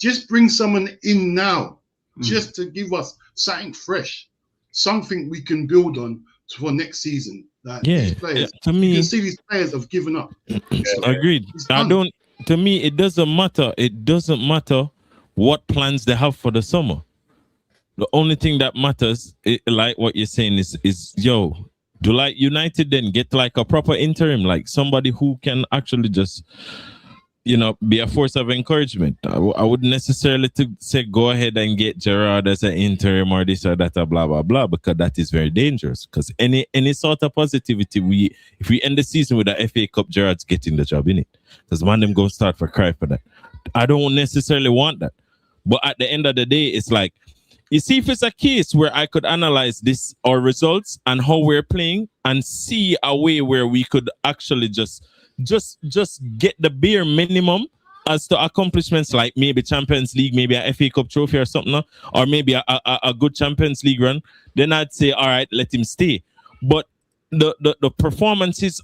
just bring someone in now, just to give us something fresh, something we can build on for next season. Like, these players, to me, you can see these players have given up. Agreed. To me, it doesn't matter. It doesn't matter what plans they have for the summer. The only thing that matters, like what you're saying, is do like United then get like a proper interim, like somebody who can actually just be a force of encouragement. I wouldn't necessarily say go ahead and get Gerrard as an interim or this or that or blah blah blah, because that is very dangerous. Because any sort of positivity, if we end the season with a FA Cup, Gerrard's getting the job in it. Because man, them go start for cry for that. I don't necessarily want that, but at the end of the day, it's like, you see, if it's a case where I could analyze our results and how we're playing and see a way where we could actually just get the bare minimum as to accomplishments, like maybe Champions League, maybe a FA Cup trophy or something, or maybe a good Champions League run, then I'd say, all right, let him stay. But the performances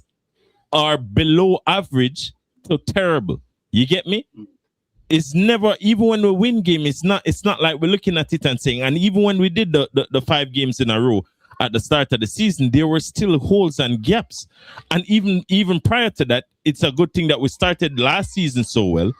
are below average to terrible. You get me? It's never, even when we win game, it's not like we're looking at it and saying, and even when we did the 5 games in a row at the start of the season, there were still holes and gaps. And even prior to that, it's a good thing that we started last season so well.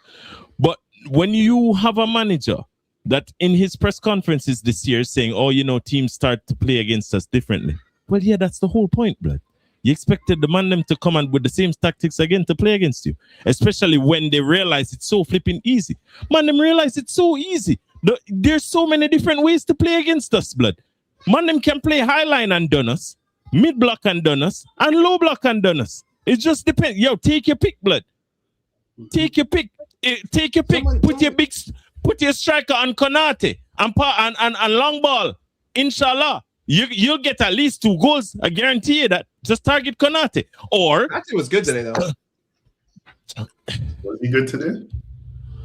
But when you have a manager that in his press conferences this year saying, oh, teams start to play against us differently. Well, yeah, that's the whole point, blood. You expected the man them to come and with the same tactics again to play against you, especially when they realize it's so flipping easy. Man, them realize it's so easy. There's so many different ways to play against us, blood. Man, them can play high line and done us, mid block and done us, and low block and done us. It just depends. Yo, take your pick, blood. Take your pick. Take your pick. Put your striker on Konate and long ball. Inshallah, you'll get at least 2 goals. I guarantee you that. Just target Konate. Or Konate was good today, though. Was he good today?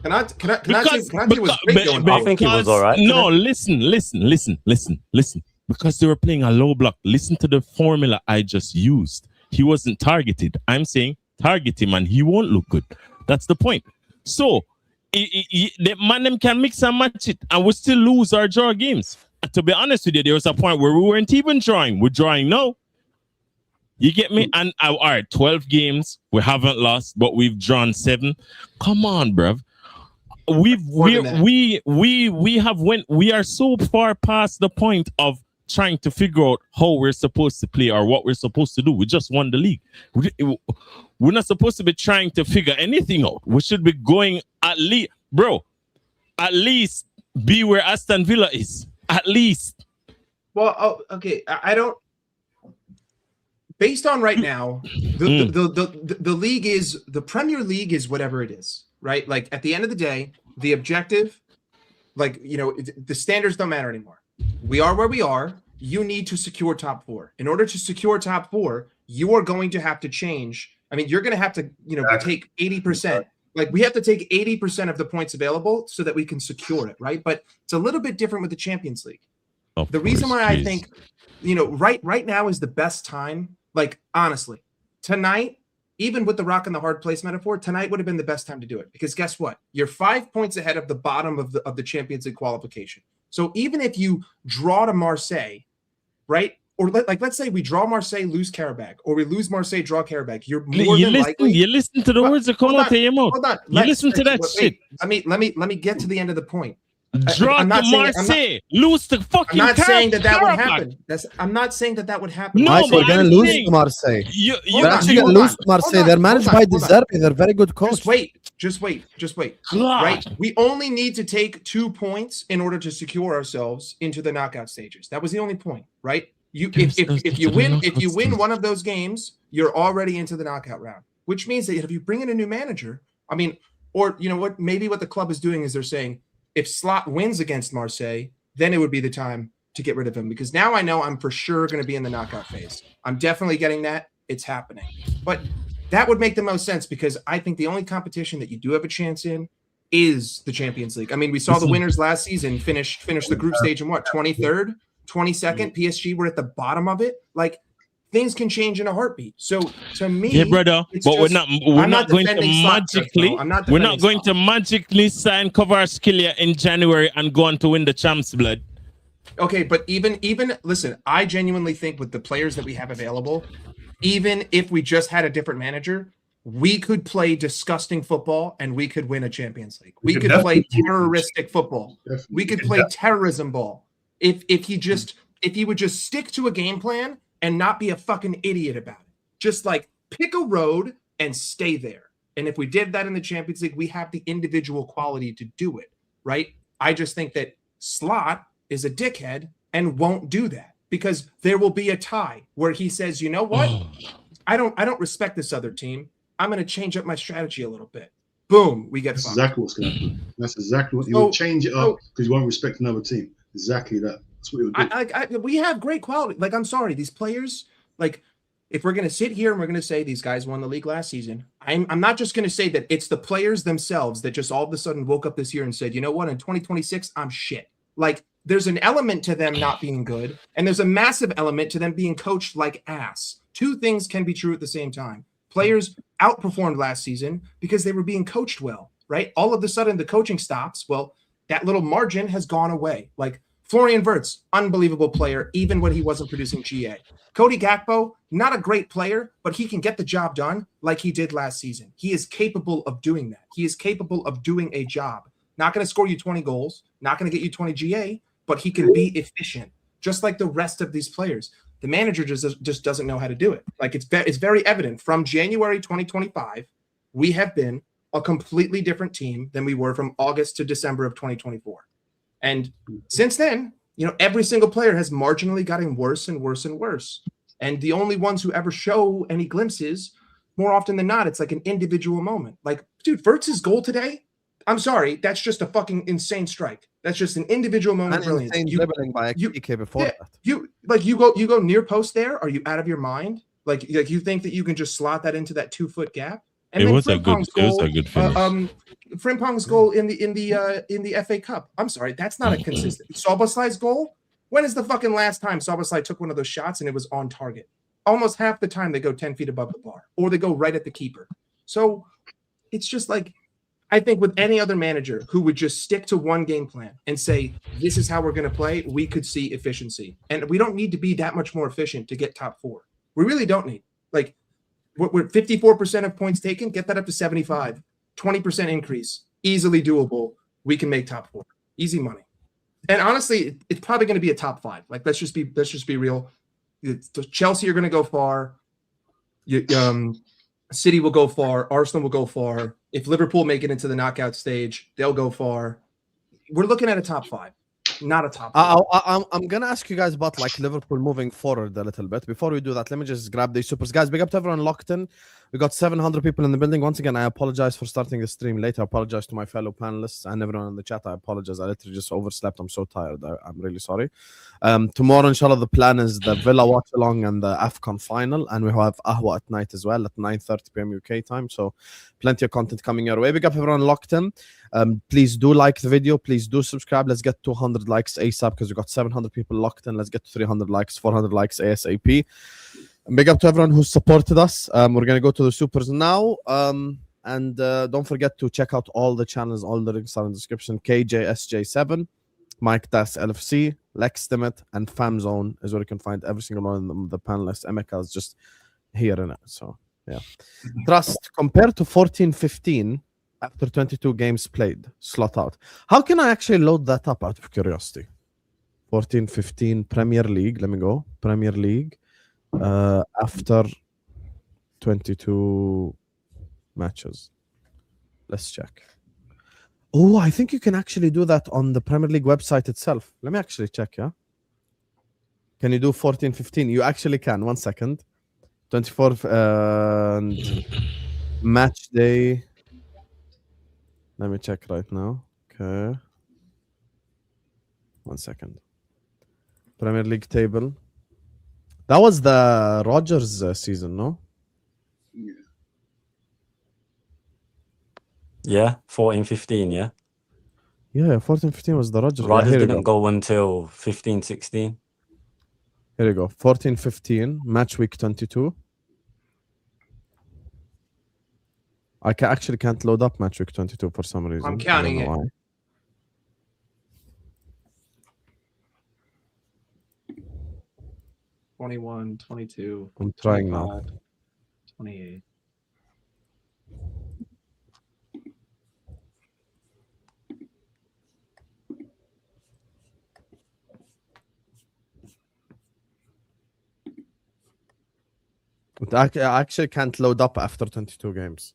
Konate was great going. I think he was all right. No, listen. Because they were playing a low block. Listen to the formula I just used. He wasn't targeted. I'm saying target him and he won't look good. That's the point. So the man them can mix and match it and we still lose or draw games. And to be honest with you, there was a point where we weren't even drawing. We're drawing now. You get me? And all right, 12 games. We haven't lost, but we've drawn 7. Come on, bruv. We are so far past the point of trying to figure out how we're supposed to play or what we're supposed to do. We just won the league. We're not supposed to be trying to figure anything out. We should be going at least be where Aston Villa is. At least. Well, okay. I don't. Based on right now, the league is the Premier League is whatever it is, right? Like at the end of the day, the objective, like the standards don't matter anymore. We are where we are. You need to secure top 4. In order to secure top 4, you are going to have to change. I mean, you're going to have to, take 80%. Like we have to take 80% of the points available so that we can secure it, right? But it's a little bit different with the Champions League. The reason why I think, right now is the best time. Like honestly, tonight, even with the rock and the hard place metaphor, tonight would have been the best time to do it because guess what? You're 5 points ahead of the bottom of the Champions League qualification. So even if you draw to Marseille, right? Or let's say we draw Marseille, lose Karabakh, or we lose Marseille, draw Karabakh. You're more than likely. You listen to the words that come out of your mouth. Hold on. You listen to that shit. Let me get to the end of the point. Draw to Marseille, lose the fucking. I'm not saying that would happen. I'm not saying that would happen. No, they're gonna lose to Marseille. They're actually gonna lose to Marseille. They're managed by De Zerbi. They're very good coach. Just wait. Right? We only need to take 2 points in order to secure ourselves into the knockout stages. That was the only point, right? If you win one of those games, you're already into the knockout round. Which means that if you bring in a new manager, I mean, or you know what? Maybe what the club is doing is they're saying, if Slot wins against Marseille, then it would be the time to get rid of him because now I know I'm for sure going to be in the knockout phase. I'm definitely getting that. It's happening. But that would make the most sense because I think the only competition that you do have a chance in is the Champions League. I mean, we saw the winners last season finish the group stage in what, 23rd, 22nd? PSG were at the bottom of it. Like, things can change in a heartbeat. So to me, yeah, brother, but we're not going to magically sign Kvaratskhelia in January and go on to win the champs, blood. Okay, but even listen, I genuinely think with the players that we have available, even if we just had a different manager, we could play disgusting football and we could win a Champions League. We could play terroristic football. We could play terrorism ball. If he would just stick to a game plan and not be a fucking idiot about it. Just like pick a road and stay there. And if we did that in the Champions League, we have the individual quality to do it, right? I just think that Slot is a dickhead and won't do that because there will be a tie where he says, you know what? I don't respect this other team. I'm going to change up my strategy a little bit. Boom, we get. That's exactly what's going to happen. That's exactly what he'll change it up because he won't respect another team. Exactly that. We have great quality. Like, I'm sorry, these players, like, if we're going to sit here and we're going to say these guys won the league last season, I'm not just going to say that it's the players themselves that just all of a sudden woke up this year and said, you know what, in 2026, I'm shit. Like, there's an element to them not being good, and there's a massive element to them being coached like ass. 2 things can be true at the same time. Players outperformed last season because they were being coached well, right? All of a sudden, the coaching stops. Well, that little margin has gone away. Like, Florian Wirtz, unbelievable player, even when he wasn't producing GA. Cody Gakpo, not a great player, but he can get the job done like he did last season. He is capable of doing that. He is capable of doing a job. Not going to score you 20 goals, not going to get you 20 GA, but he can be efficient, just like the rest of these players. The manager just doesn't know how to do it. Like it's very evident from January 2025, we have been a completely different team than we were from August to December of 2024. And since then, every single player has marginally gotten worse and worse and worse. And the only ones who ever show any glimpses, more often than not, it's like an individual moment. Like, dude, Wirtz's goal today, I'm sorry, that's just a fucking insane strike. That's just an individual moment of brilliance. Dribbling by PK before that. You go near post there. Are you out of your mind? Like you think that you can just slot that into that 2-foot gap? And It then was a good finish. Frimpong's goal in the FA Cup. I'm sorry, that's not a consistent. Szoboszlai's goal. When is the fucking last time Szoboszlai took one of those shots and it was on target? Almost half the time they go 10 feet above the bar, or they go right at the keeper. So it's just like, I think with any other manager who would just stick to one game plan and say, this is how we're going to play, we could see efficiency. And we don't need to be that much more efficient to get top 4. We really don't need. Like, we're 54% of points taken, get that up to 75. 20% increase, easily doable. We can make top 4. Easy money. And honestly, it's probably going to be a top 5. Like, let's just be real. Chelsea are going to go far. City will go far. Arsenal will go far. If Liverpool make it into the knockout stage, they'll go far. We're looking at a top 5, not a top 5. I'm going to ask you guys about like Liverpool moving forward a little bit. Before we do that, let me just grab these supers. Guys, big up to everyone locked in. We got 700 people in the building. Once again, I apologize for starting the stream late. I apologize to my fellow panelists and everyone in the chat. I apologize. I literally just overslept. I'm so tired. I'm really sorry. Tomorrow, inshallah, the plan is the Villa watch along and the AFCON final. And we have Ahwa at night as well at 9:30 p.m. UK time. So plenty of content coming your way. Big up everyone locked in. Please do like the video. Please do subscribe. Let's get 200 likes ASAP because we got 700 people locked in. Let's get to 300 likes, 400 likes ASAP. And big up to everyone who supported us. We're going to go to the supers now. And don't forget to check out all the channels. All the links are in the description. KJSJ7, Mike Das LFC, Lex Dimit, and FamZone is where you can find every single one of the panelists. Emeka is just here in it. So, yeah. Trust, compared to 14-15, after 22 games played, slot out. How can I actually load that up out of curiosity? 14-15 Premier League. Let me go. Premier League. After 22 matches. Let's check. Oh, I think you can actually do that on the Premier League website itself. Let me actually check, yeah? Can you do 14-15? You actually can. 1 second. 24 and match day. Let me check right now. Okay. 1 second. Premier League table. That was the Rodgers season, no? Yeah, 14-15, yeah. Yeah, 14-15 was the Rodgers. Rodgers Here you didn't go until 15-16. Here you go. 14-15, match week 22. I actually can't load up match week 22 for some reason. I'm counting it. Why. $21, $22. I'm trying now. $28. I actually can't load up after 22 games.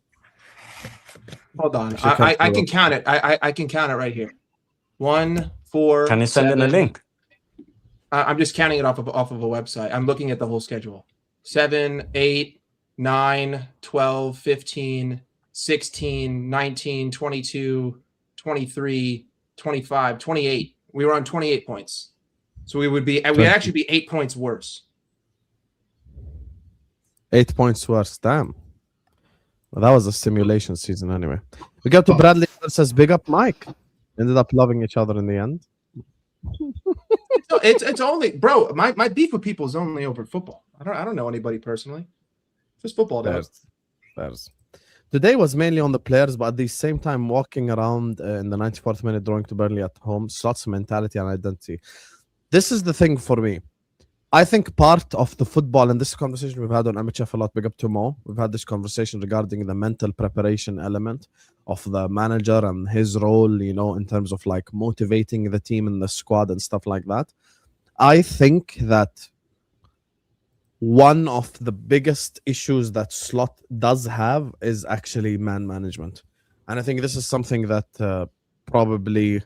Hold on. I can count it. I can count it right here. 1, 4. Can you send in a link? I'm just counting it off of a website. I'm looking at the whole schedule. 7, 8, 9, 12, 15, 16, 19, 22, 23, 25, 28. We were on 28 points. So we'd actually be 8 points worse. 8 points worse. Damn. Well, that was a simulation season anyway. We got to Bradley versus Big Up Mike. Ended up loving each other in the end. It's only, bro, my beef with people is only over football. I don't know anybody personally. Just football. There's. Today was mainly on the players, but at the same time walking around in the 94th minute drawing to Burnley at home, slots mentality and identity. This is the thing for me. I think part of the football, and this conversation we've had on MHF a lot, big up to Mo, we've had this conversation regarding the mental preparation element of the manager and his role, in terms of like motivating the team and the squad and stuff like that. I think that one of the biggest issues that Slot does have is actually man management. And I think this is something that probably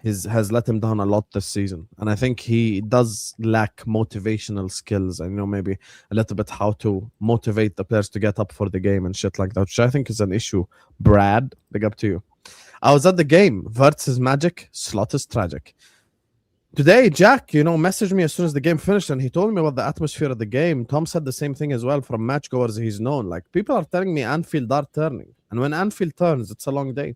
has let him down a lot this season. And I think he does lack motivational skills and, maybe a little bit how to motivate the players to get up for the game and shit like that, which I think is an issue. Brad, big up to you. I was at the game. Wirtz is magic. Slot is tragic. Today, Jack, messaged me as soon as the game finished, and he told me about the atmosphere of the game. Tom said the same thing as well from match goers he's known. Like, people are telling me Anfield are turning. And when Anfield turns, it's a long day.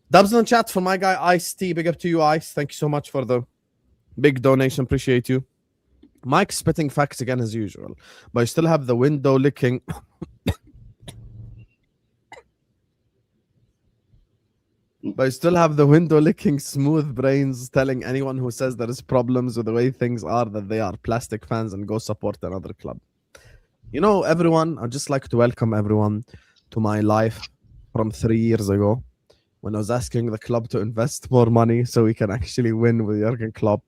Dubs in chat for my guy, Ice T. Big up to you, Ice. Thank you so much for the big donation. Appreciate you. Mike spitting facts again as usual. But I still have the window licking... But I still have the window licking smooth brains telling anyone who says there is problems with the way things are that they are plastic fans and go support another club. Everyone, I'd just like to welcome everyone to my life from 3 years ago when I was asking the club to invest more money so we can actually win with Jurgen Klopp.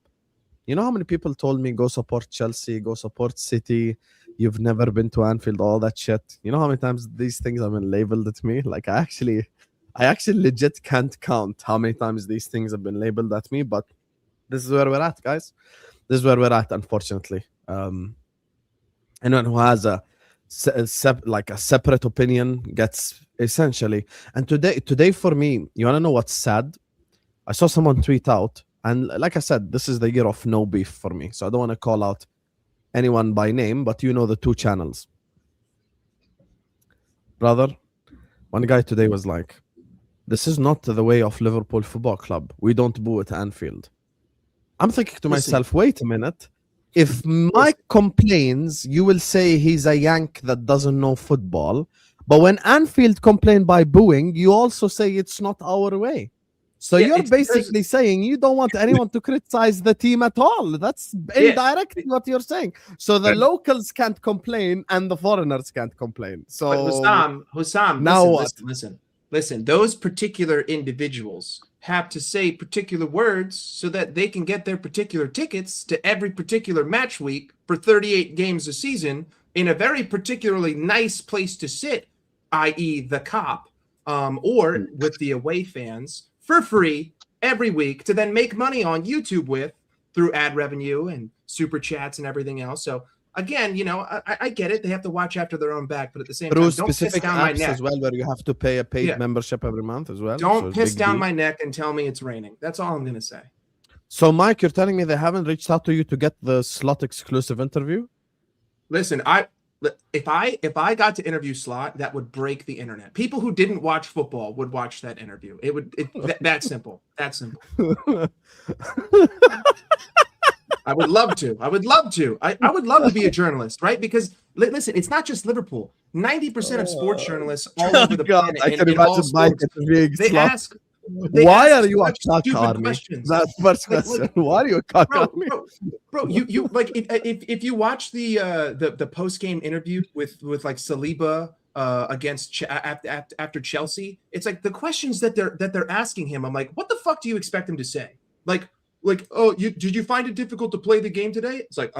You know how many people told me go support Chelsea, go support City, you've never been to Anfield, all that shit. You know how many times these things have been labeled at me? Like, I actually legit can't count how many times these things have been labeled at me, but this is where we're at, guys. This is where we're at, unfortunately. Anyone who has a separate opinion gets essentially. And today for me, you want to know what's sad? I saw someone tweet out, and like I said, this is the year of no beef for me, so I don't want to call out anyone by name, but the two channels. Brother, one guy today was like, this is not the way of Liverpool Football Club. We don't boo at Anfield. I'm thinking to myself, wait a minute. If Mike complains, you will say he's a Yank that doesn't know football. But when Anfield complain by booing, you also say it's not our way. So you're basically saying you don't want anyone to criticize the team at all. That's indirectly what you're saying. So the locals can't complain and the foreigners can't complain. So Husam, now listen, those particular individuals have to say particular words so that they can get their particular tickets to every particular match week for 38 games a season in a very particularly nice place to sit, i.e. the Cop, or with the away fans for free every week to then make money on YouTube with through ad revenue and super chats and everything else. So again, I get it. They have to watch after their own back, but at the same time, don't piss down my neck as well, where you have to pay a paid membership every month as well. Don't piss down my neck and tell me it's raining. That's all I'm gonna say. So, Mike, you're telling me they haven't reached out to you to get the Slot exclusive interview? Listen, if I got to interview Slot, that would break the internet. People who didn't watch football would watch that interview. That simple. That simple. I would love to. I would love to be a journalist, right? Because listen, it's not just Liverpool. 90% of sports journalists all over the planet, I can imagine Mike they ask. Why are you a cock army? That's the first question. Why are you a cock army? Bro, you like if you watch the post game interview with like Saliba against after Chelsea, it's like the questions that they're asking him. I'm like, what the fuck do you expect him to say? Like, oh, did you find it difficult to play the game today? It's like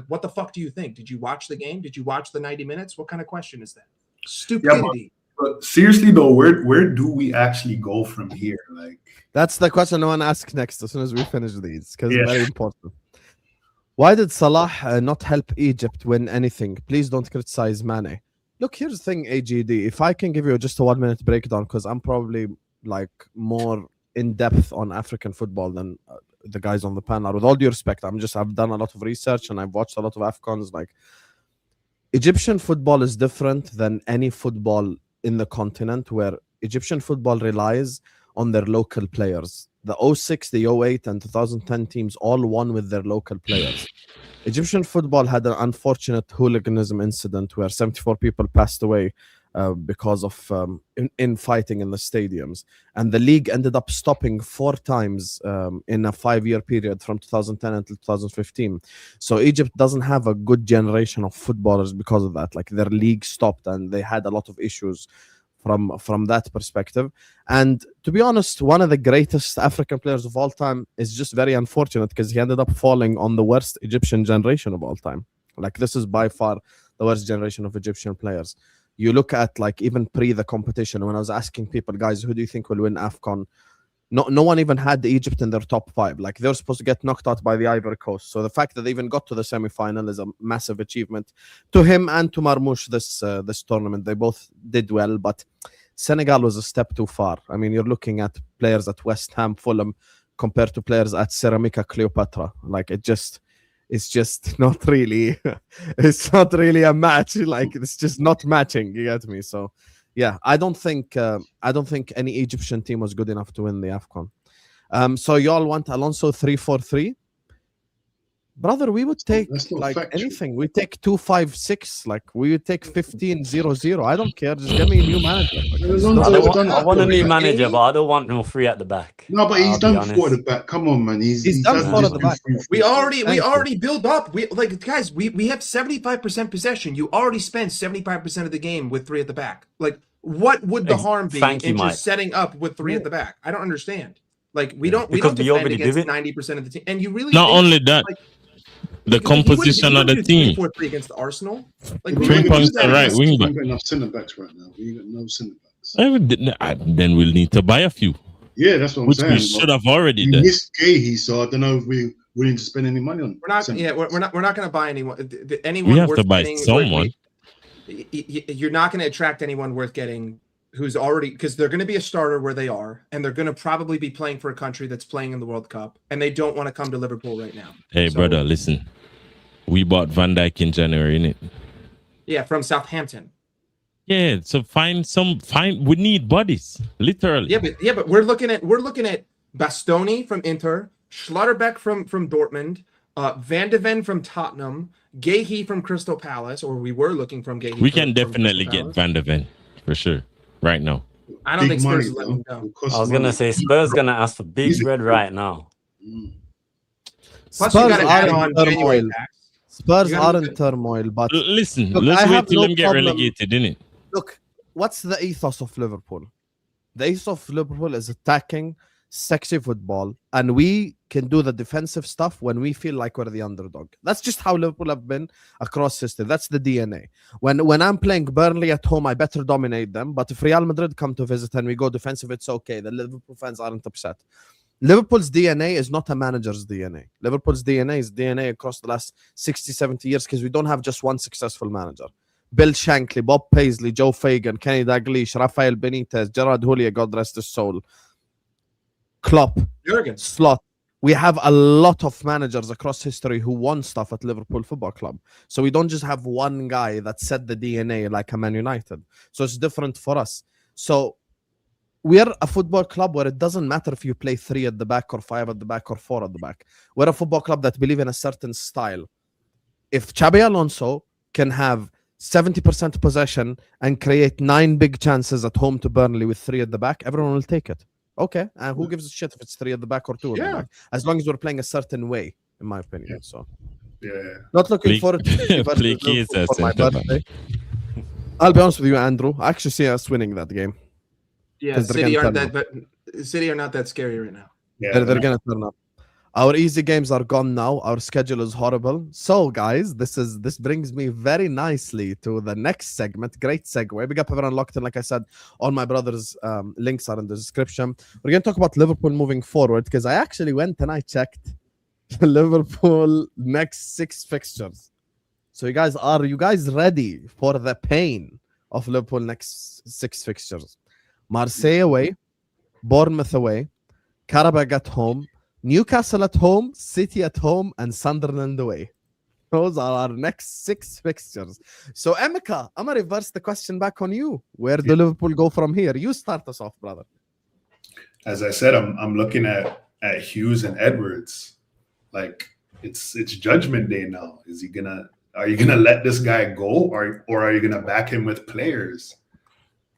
what the fuck do you think? Did you watch the game? Did you watch the 90 minutes? What kind of question is that? Stupidity. Yeah, but seriously though, where do we actually go from here? Like, that's the question I want to ask next as soon as we finish these, because it's very important. Why did Salah not help Egypt win anything? Please don't criticize Mane. Look, here's the thing, AGD. If I can give you just a 1 minute breakdown, because I'm probably like more in depth on African football than the guys on the panel. With all due respect, I've done a lot of research and I've watched a lot of AFCONs. Like, Egyptian football is different than any football in the continent, where Egyptian football relies on their local players. The 06, the 08, and 2010 teams all won with their local players. Egyptian football had an unfortunate hooliganism incident where 74 people passed away because of infighting in the stadiums. And the league ended up stopping 4 times in a 5-year period from 2010 until 2015. So Egypt doesn't have a good generation of footballers because of that. Like, their league stopped and they had a lot of issues from that perspective. And to be honest, one of the greatest African players of all time is just very unfortunate because he ended up falling on the worst Egyptian generation of all time. Like this is by far the worst generation of Egyptian players. You look at like even pre the competition, when I was asking people, guys, who do you think will win AFCON? No one even had Egypt in their top 5. Like they're supposed to get knocked out by the Ivory Coast. So the fact that they even got to the semi-final is a massive achievement to him and to Marmoush this tournament. They both did well, but Senegal was a step too far. I mean, you're looking at players at West Ham, Fulham, compared to players at Ceramica Cleopatra. Like it's just not really it's not really a match. Like it's just not matching, you get me? So yeah, I don't think any Egyptian team was good enough to win the AFCON. So y'all want Alonso 3-4-3? Brother, we would take like factual. Anything. We take 2-5-6. Like we would take 15-0-0. I don't care. Just give me a new manager. I want a new manager, but I don't want no 3 at the back. No, but he's done 4 at the back. Come on, man. He's done 4 at the back. We already build up. We guys, we have 75% possession. You already spent 75% of the game with 3 at the back. Like, what would the harm be in just setting up with 3 at the back? I don't understand. Like we don't defend against 90% of the team. And you really not only that. Like, the composition of the team. 4-3 against Arsenal. Like Frimpong's the right wing back. We ain't got enough centre backs right now. We ain't got no centre backs. Then we'll need to buy a few. Yeah, that's what I'm saying. Which we should have already done. This Gahey, so I don't know if we're willing to spend any money on. We're not going to buy anyone. We have to buy someone. You're not going to attract anyone worth getting who's already, because they're going to be a starter where they are, and they're going to probably be playing for a country that's playing in the World Cup, and they don't want to come to Liverpool right now. Hey, brother, listen. We bought Van Dijk in January, innit? Yeah, from Southampton. Yeah, so we need bodies, literally. Yeah, but we're looking at Bastoni from Inter, Schlotterbeck from Dortmund, Van de Ven from Tottenham, Gahey from Crystal Palace, or we were looking from Gahey. We can definitely get Van de Ven for sure. Right now, I don't think Spurs let him go. I was gonna say Spurs gonna ask for big red right now. Plus, you got to add on January tax. Spurs are in turmoil, but listen, let's wait till them get relegated, innit? Look, what's the ethos of Liverpool? The ethos of Liverpool is attacking, sexy football, and we can do the defensive stuff when we feel like we're the underdog. That's just how Liverpool have been across history. That's the DNA. When I'm playing Burnley at home, I better dominate them. But if Real Madrid come to visit and we go defensive, it's okay. The Liverpool fans aren't upset. Liverpool's DNA is not a manager's DNA. Liverpool's DNA is DNA across the last 60, 70 years because we don't have just one successful manager. Bill Shankly, Bob Paisley, Joe Fagan, Kenny Dalglish, Rafael Benitez, Gerard Houllier, God rest his soul, Klopp, Jurgen, Slot. We have a lot of managers across history who won stuff at Liverpool Football Club. So we don't just have one guy that set the DNA like a Man United. So it's different for us. So we're a football club where it doesn't matter if you play 3 at the back or 5 at the back or 4 at the back. We're a football club that believe in a certain style. If Xabi Alonso can have 70% possession and create 9 big chances at home to Burnley with 3 at the back, everyone will take it. Okay, and who gives a shit if it's 3 at the back or 2 at the back? As long as we're playing a certain way, in my opinion. Yeah. So, not looking forward to for my birthday. I'll be honest with you, Andrew. I actually see us winning that game. Yeah, City are not that scary right now. Yeah, they're gonna turn up. Our easy games are gone now. Our schedule is horrible. So, guys, this brings me very nicely to the next segment. Great segue. Big up everyone locked in. Like I said, all my brothers' links are in the description. We're going to talk about Liverpool moving forward because I actually went and I checked the Liverpool next 6 fixtures. So, are you guys ready for the pain of Liverpool next 6 fixtures? Marseille away, Bournemouth away, Karabakh at home, Newcastle at home, City at home, and Sunderland away. Those are our next 6 fixtures. So, Emeka, I'm going to reverse the question back on you. Where do Liverpool go from here? You start us off, brother. As I said, I'm looking at Hughes and Edwards. Like, it's judgment day now. Are you gonna let this guy go, or are you gonna back him with players?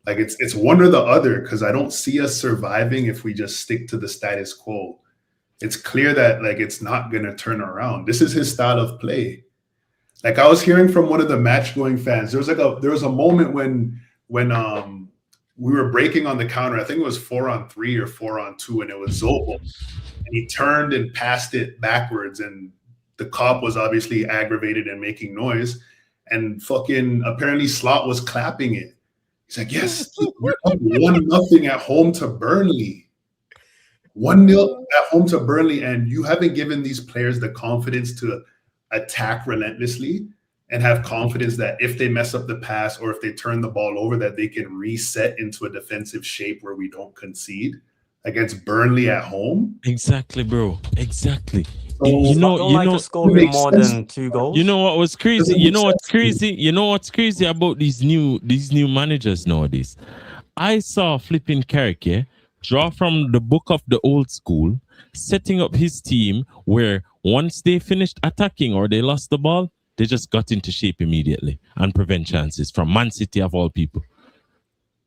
Like, it's one or the other, because I don't see us surviving if we just stick to the status quo. It's clear that it's not gonna turn around. This is his style of play. Like, I was hearing from one of the match going fans, there was a moment when we were breaking on the counter. I think it was 4-on-3 or 4-on-2, and it was Zobo, and he turned and passed it backwards, and the cop was obviously aggravated and making noise, and fucking apparently Slot was clapping it. He's like, yes, we're up 1-0 at home to Burnley. 1-0 at home to Burnley, and you haven't given these players the confidence to attack relentlessly and have confidence that if they mess up the pass or if they turn the ball over, that they can reset into a defensive shape where we don't concede against Burnley at home. Exactly, bro. Exactly. So, You know, to score makes more sense. than 2 goals. You know what was crazy? Doesn't You make know what's sense to me. crazy? You know what's crazy about these new managers nowadays? I saw flipping Carrick draw from the book of the old school, setting up his team where once they finished attacking or they lost the ball, they just got into shape immediately and prevent chances from Man City of all people.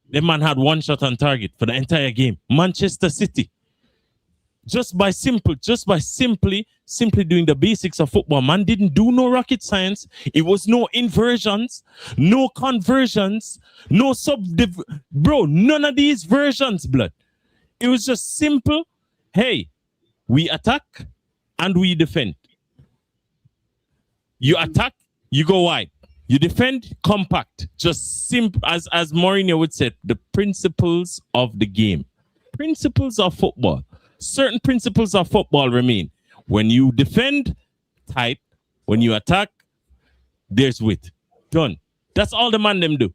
The man had 1 shot on target for the entire game. Manchester City. Just by simply doing the basics of football. Man didn't do no rocket science. It was no inversions, no conversions, no bro, none of these versions, blood. It was just simple. Hey, we attack and we defend. You attack, you go wide. You defend, compact. Just simple, as Mourinho would say, the principles of the game. Principles of football. Certain principles of football remain. When you defend, tight. When you attack, there's width. Done. That's all the man them do.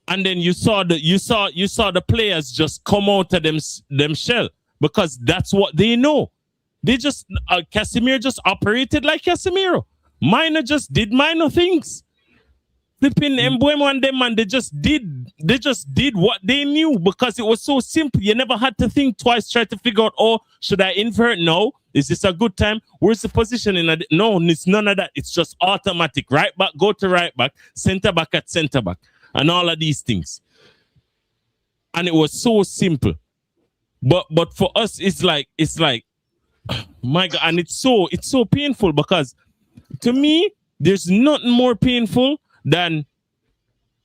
And then you saw the players just come out of them shell because that's what they know. They just Casemiro just operated like Casemiro. Minor just did minor things. Flipping Mbeumo and them, and they just did what they knew because it was so simple. You never had to think twice, try to figure out, oh, should I invert? No. Is this a good time? Where's the position in no, it's none of that. It's just automatic. Right back, go to right back, center back at center back, and all of these things. And it was so simple. But for us, it's like my God, and it's so painful because to me, there's nothing more painful than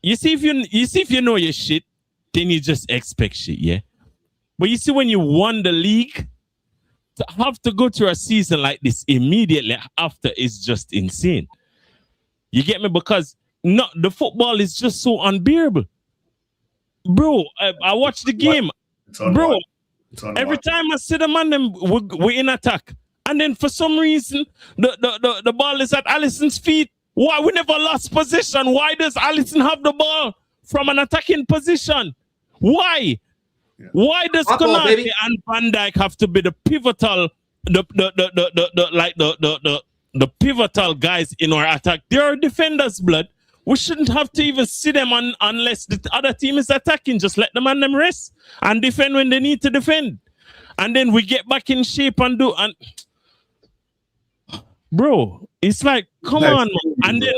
you see if you know your shit, then you just expect shit, yeah. But you see when you won the league, to have to go through a season like this immediately after is just insane. You get me? Because the football is just so unbearable, bro. I watched the game, bro. Every time I see the man, we're in attack. And then for some reason, the ball is at Alisson's feet. Why? We never lost possession. Why does Alisson have the ball from an attacking position? Why? Yeah. Why does Konate and Van Dijk have to be the pivotal, the pivotal guys in our attack? They are defenders, blood. We shouldn't have to even see them unless the other team is attacking. Just let them rest and defend when they need to defend. And then we get back in shape and do. And bro, it's like, come on, man. And then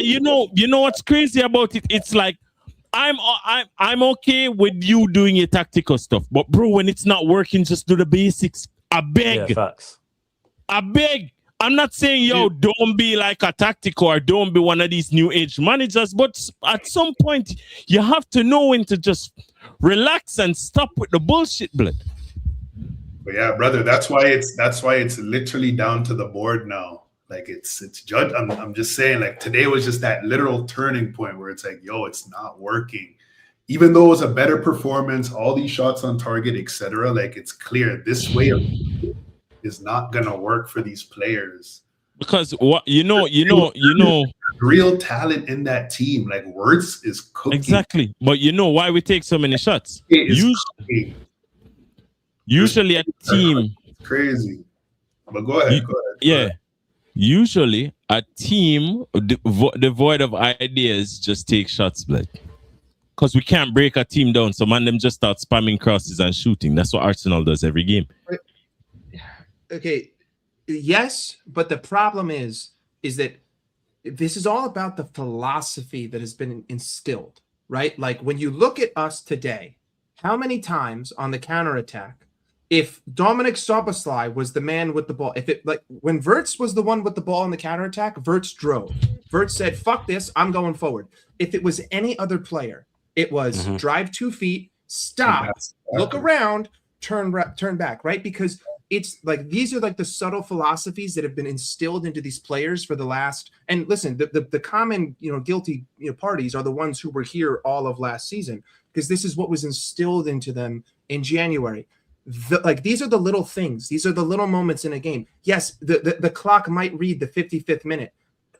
you know what's crazy about it? It's like I'm okay with you doing your tactical stuff, but bro, when it's not working, just do the basics. I beg. Yeah, facts. I beg. I'm not saying, don't be like a tactical or don't be one of these new age managers, but at some point, you have to know when to just relax and stop with the bullshit, blood. But yeah, brother, that's why it's literally down to the board now. Like it's judged. I'm just saying, like today was just that literal turning point where it's like, it's not working. Even though it was a better performance, all these shots on target, etc. Like it's clear this way is not gonna work for these players. Because what you know, real talent in that team, like Wirtz is cooking. Exactly. But you know why we take so many shots? Usually a team. It's crazy. But go ahead. Yeah. Usually a team devoid of ideas just take shots, blood. Because we can't break a team down. So man, them just start spamming crosses and shooting. That's what Arsenal does every game. Okay, yes, but the problem is that this is all about the philosophy that has been instilled, right? Like when you look at us today, how many times on the counterattack, if Dominic Szoboszlai was the man with the ball, when Wirtz was the one with the ball on the counterattack, Wirtz drove. Wirtz said, fuck this, I'm going forward. If it was any other player, it was drive 2 feet, stop, look around, turn back, right? Because it's like these are like the subtle philosophies that have been instilled into these players for the last. And listen, the common guilty parties are the ones who were here all of last season, because this is what was instilled into them in January. These are the little things. These are the little moments in a game. Yes, the clock might read the 55th minute.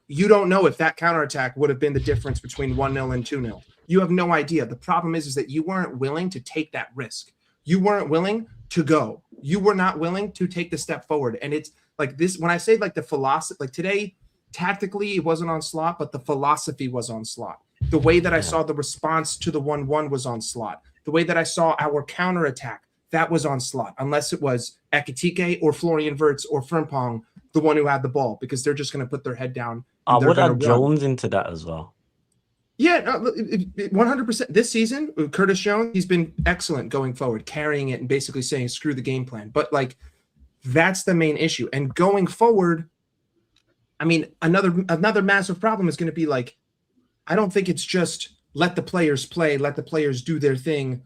You don't know if that counterattack would have been the difference between 1-0 and 2-0. You have no idea. The problem is that you weren't willing to take that risk. You weren't willing to go. You were not willing to take the step forward. And it's like this, when I say like the philosophy, like today, tactically it wasn't on slot, but the philosophy was on slot. The way that I saw the response to the 1-1 was on slot. The way that I saw our counterattack, that was on slot, unless it was Ekitike or Florian Wirtz or Frimpong, the one who had the ball, because they're just going to put their head down. I would add Jones into that as well. Yeah, 100%. This season, Curtis Jones, he's been excellent going forward, carrying it and basically saying, screw the game plan. But like, that's the main issue. And going forward, I mean, another massive problem is going to be like, I don't think it's just let the players play, let the players do their thing.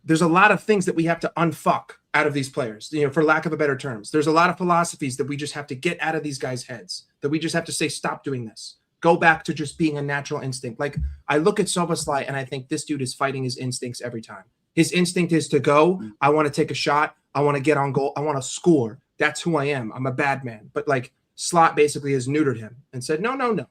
There's a lot of things that we have to unfuck out of these players, for lack of a better terms. There's a lot of philosophies that we just have to get out of these guys' heads, that we just have to say, stop doing this. Go back to just being a natural instinct. Like, I look at Soboslai and I think this dude is fighting his instincts every time. His instinct is to go. I want to take a shot. I want to get on goal. I want to score. That's who I am. I'm a bad man. But like, Slot basically has neutered him and said, no.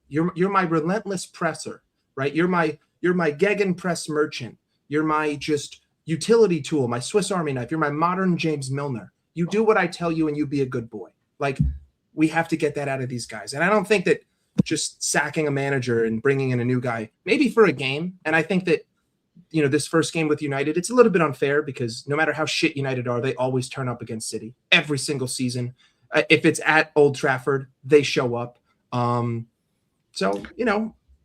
You're my relentless presser, right? You're my gegenpress merchant. You're my just utility tool, my Swiss Army knife. You're my modern James Milner. You do what I tell you and you be a good boy. Like, we have to get that out of these guys. And I don't think that just sacking a manager and bringing in a new guy, maybe for a game. And I think that, this first game with United, it's a little bit unfair because no matter how shit United are, they always turn up against City every single season. If it's at Old Trafford, they show up.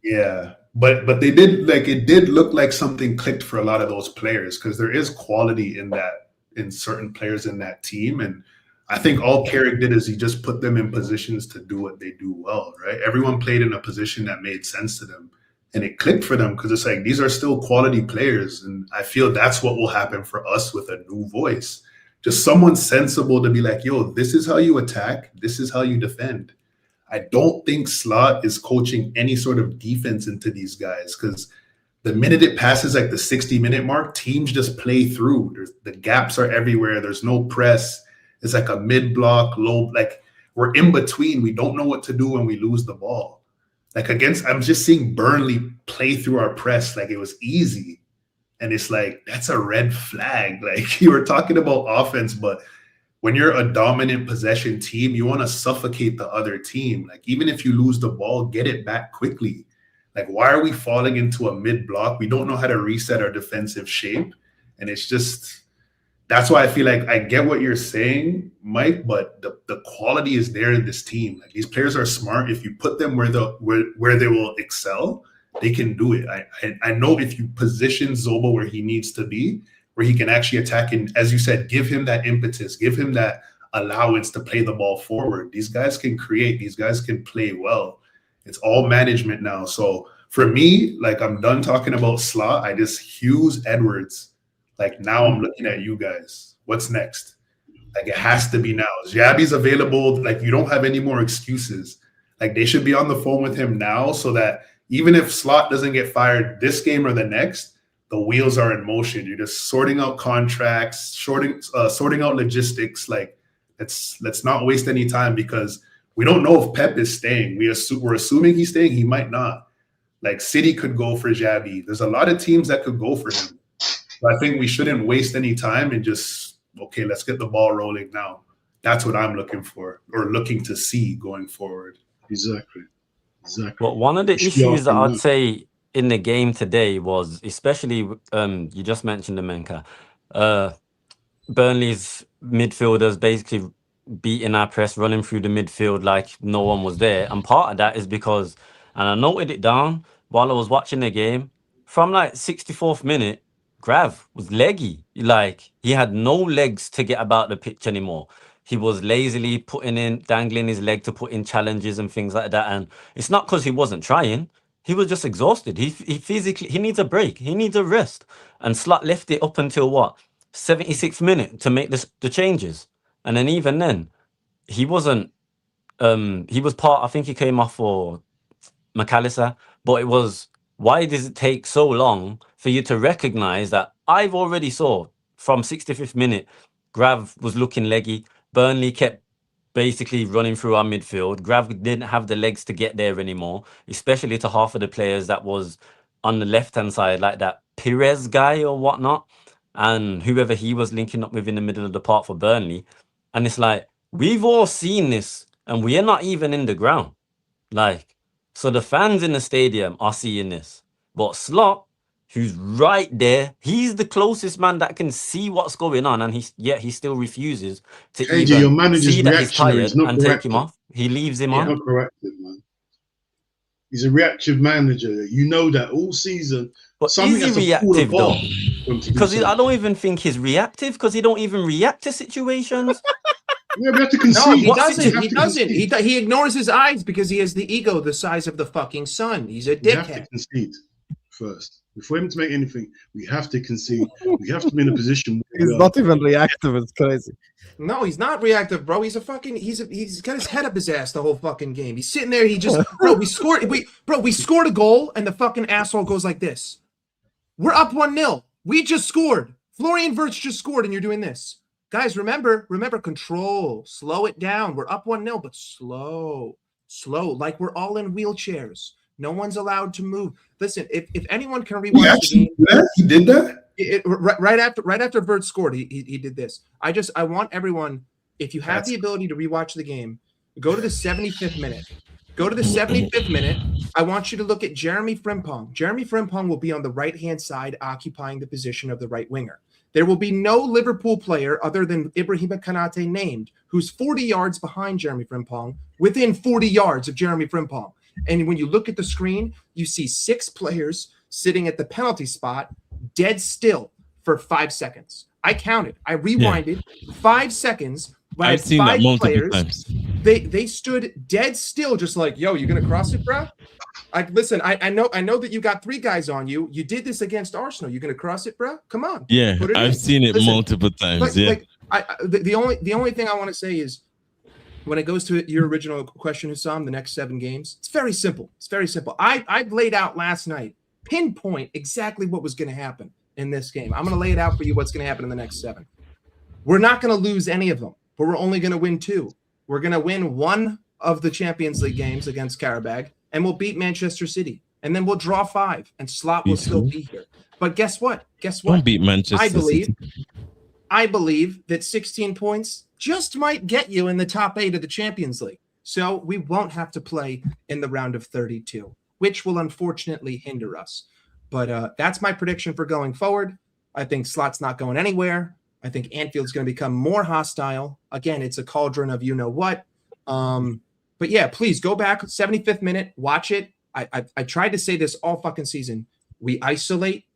Yeah. But they did, like, it did look like something clicked for a lot of those players, because there is quality in certain players in that team. And I think all Carrick did is he just put them in positions to do what they do well, right? Everyone played in a position that made sense to them, and it clicked for them, because it's like, these are still quality players. And I feel that's what will happen for us with a new voice. Just someone sensible to be like, yo, this is how you attack. This is how you defend. I don't think Slot is coaching any sort of defense into these guys, because the minute it passes like the 60-minute mark, teams just play through. The gaps are everywhere. There's no press. It's like a mid-block, low, like we're in between. We don't know what to do when we lose the ball. Like I'm just seeing Burnley play through our press like it was easy. And it's like, that's a red flag. Like, you were talking about offense, but when you're a dominant possession team, you want to suffocate the other team. Like, even if you lose the ball, get it back quickly. Like, why are we falling into a mid-block? We don't know how to reset our defensive shape. And it's just, that's why I feel like I get what you're saying, Mike, but the quality is there in this team. Like, these players are smart. If you put them where they will excel, they can do it. I know if you position Zobo where he needs to be, where he can actually attack and, as you said, give him that impetus, give him that allowance to play the ball forward. These guys can create. These guys can play well. It's all management now. So for me, like, I'm done talking about Slot. I just Hughes, Edwards. Like, now I'm looking at you guys. What's next? Like, it has to be now. Xabi's available. Like, you don't have any more excuses. Like, they should be on the phone with him now, so that even if Slot doesn't get fired this game or the next, the wheels are in motion. You're just sorting out contracts, sorting out logistics. Like, let's not waste any time, because we don't know if Pep is staying. We're assuming he's staying. He might not. Like, City could go for Xabi. There's a lot of teams that could go for him. But I think we shouldn't waste any time and just, okay, let's get the ball rolling now. That's what I'm looking for, or looking to see going forward. Exactly. But one of the issues that I'd say in the game today was, especially, you just mentioned the Menka, Burnley's midfielders basically beating our press, running through the midfield like no one was there. And part of that is because, and I noted it down while I was watching the game, from like 64th minute, Grav was leggy. Like, he had no legs to get about the pitch anymore. He was lazily dangling his leg to put in challenges and things like that. And it's not because he wasn't trying. He was just exhausted. He physically, he needs a break. He needs a rest. And Slot left it up until what? 76th minute to make the changes. And then even then, he wasn't. He was part. I think he came off for McAllister, but it was, why does it take so long for you to recognize that I've already saw from 65th minute, Grav was looking leggy. Burnley kept basically running through our midfield. Grav didn't have the legs to get there anymore, especially to half of the players that was on the left-hand side, like that Perez guy or whatnot, and whoever he was linking up with in the middle of the park for Burnley. And it's like, we've all seen this, and we are not even in the ground. Like, so the fans in the stadium are seeing this. But Slot, who's right there, he's the closest man that can see what's going on, and he still refuses to KG, your even manager's see that he's reactionary. tired He's not and take him proactive. off. He leaves him He's on. not proactive, man. He's a reactive manager. You know that all season. But Something is he has to fall reactive though? apart for him to do Because I something. don't even think he's reactive, because he don't even react to situations. Yeah, we have to No, concede. he What doesn't. situ- He doesn't. He ignores his eyes because he has the ego the size of the fucking sun. He's a We have to dickhead. concede first. Before him to make anything, we have to concede. We have to be in a position where He's not even reactive. It's crazy. No, he's not reactive, bro. He's got his head up his ass the whole fucking game. He's sitting there. He just, we scored a goal, and the fucking asshole goes like this. We're up 1-0. We just scored. Florian Wirtz just scored, and you're doing this. Guys, remember, control. Slow it down. We're up 1-0, but slow. Like we're all in wheelchairs. No one's allowed to move. Listen, if anyone can He rewatch the actually game, did that? He did that? right after Wirtz scored, he did this. I want everyone, if you have the ability to rewatch the game, go to the 75th minute. Go to the 75th minute. I want you to look at Jeremy Frimpong. Jeremy Frimpong will be on the right-hand side, occupying the position of the right winger. There will be no Liverpool player other than Ibrahima Kanate named, who's 40 yards behind Jeremy Frimpong, within 40 yards of Jeremy Frimpong. And when you look at the screen, you see 6 players sitting at the penalty spot, dead still for 5 seconds. I counted. I rewinded 5 seconds. I've seen that multiple times. They stood dead still, just like, yo, you gonna cross it, bro? Like, listen, I know that you got 3 guys on you. You did this against Arsenal. You gonna cross it, bro? Come on. Yeah, Put it I've in. seen it Listen, multiple times. The only thing I want to say is, when it goes to your original question, Husam, the next 7 games, it's very simple. I've laid out last night, pinpoint exactly what was going to happen in this game. I'm going to lay it out for you what's going to happen in the next 7. We're not going to lose any of them, but we're only going to win 2. We're going to win 1 of the Champions League games against Qarabag, and we'll beat Manchester City. And then we'll draw 5, and Slot will still be here. But guess what? Don't beat Manchester City. I believe that 16 points just might get you in the top 8 of the Champions League. So we won't have to play in the round of 32, which will unfortunately hinder us. But that's my prediction for going forward. I think Slot's not going anywhere. I think Anfield's going to become more hostile. Again, it's a cauldron of you-know-what. But yeah, please go back, 75th minute, watch it. I tried to say this all fucking season. We isolate.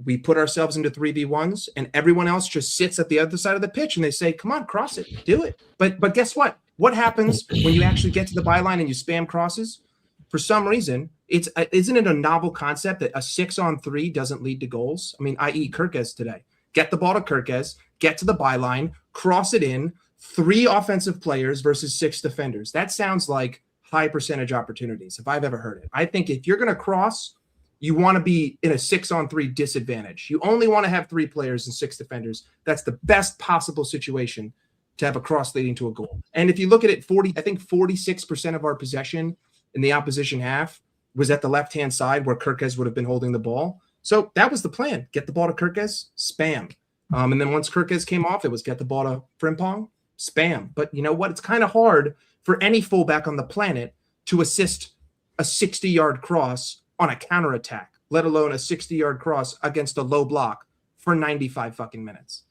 We put ourselves into 3v1s, and everyone else just sits at the other side of the pitch, and they say, come on, cross it, do it. But guess what? What happens when you actually get to the byline and you spam crosses? For some reason, isn't it a novel concept that a 6-on-3 doesn't lead to goals? I mean, i.e. Kirkez today. Get the ball to Kirkez, get to the byline, cross it in, 3 offensive players versus 6 defenders. That sounds like high percentage opportunities, if I've ever heard it. I think if you're going to cross, you want to be in a 6-on-3 disadvantage. You only want to have 3 players and 6 defenders. That's the best possible situation to have a cross leading to a goal. And if you look at it, 46% of our possession in the opposition half was at the left-hand side where Kirkez would have been holding the ball. So that was the plan. Get the ball to Kirkez, spam. And then once Kirkez came off, it was get the ball to Frimpong, spam. But you know what? It's kind of hard for any fullback on the planet to assist a 60-yard cross on a counterattack, let alone a 60-yard cross against a low block for 95 fucking minutes.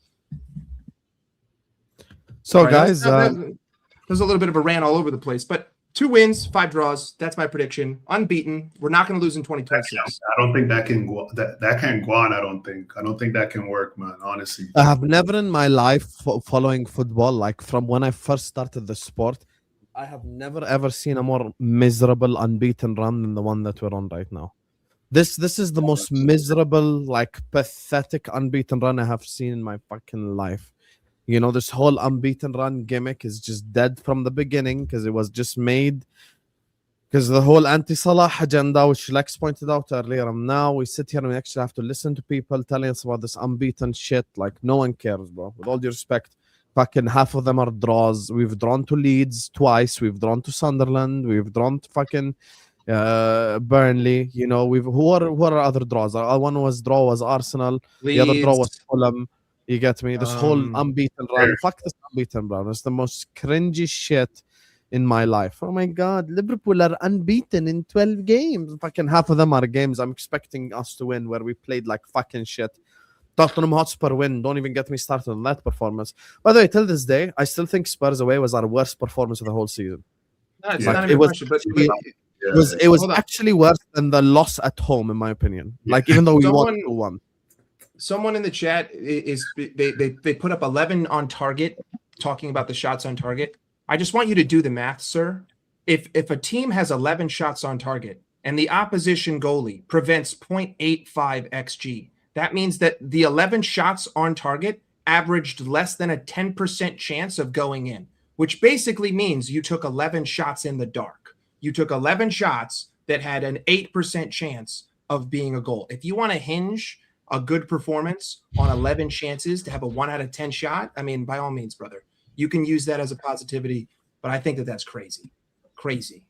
So, Right, guys, there's a little bit of a rant all over the place, but 2 wins, 5 draws. That's my prediction. Unbeaten. We're not going to lose in 2026. I don't think that can go. That can't go on. I don't think that can work, man. Honestly, I have never in my life following football, like from when I first started the sport, I have never ever seen a more miserable unbeaten run than the one that we're on right now. This is the most miserable, like pathetic unbeaten run I have seen in my fucking life. You know, this whole unbeaten run gimmick is just dead from the beginning because it was just made because the whole anti-Salah agenda, which Lex pointed out earlier, and now we sit here and we actually have to listen to people telling us about this unbeaten shit. Like, no one cares, bro. With all due respect, fucking half of them are draws. We've drawn to Leeds twice. We've drawn to Sunderland. We've drawn to fucking Burnley. You know, who are other draws? One was Arsenal. The other draw was Fulham. You get me? This whole unbeaten run. Fuck this unbeaten run. It's the most cringy shit in my life. Oh my god, Liverpool are unbeaten in 12 games. Fucking half of them are games I'm expecting us to win where we played like fucking shit. Tottenham Hotspur win. Don't even get me started on that performance. By the way, till this day, I still think Spurs away was our worst performance of the whole season. No, it's Like, not even a question, but it was actually worse than the loss at home, in my opinion. Like, even though we won 2-1. Someone in the chat they put up 11 on target, talking about the shots on target. I just want you to do the math, sir. If a team has 11 shots on target and the opposition goalie prevents 0.85 xG, that means that the 11 shots on target averaged less than a 10% chance of going in, which basically means you took 11 shots in the dark. You took 11 shots that had an 8% chance of being a goal. If you want to hinge a good performance on 11 chances to have a 1 out of 10 shot, I mean, by all means, brother. You can use that as a positivity, but I think that that's crazy. Crazy.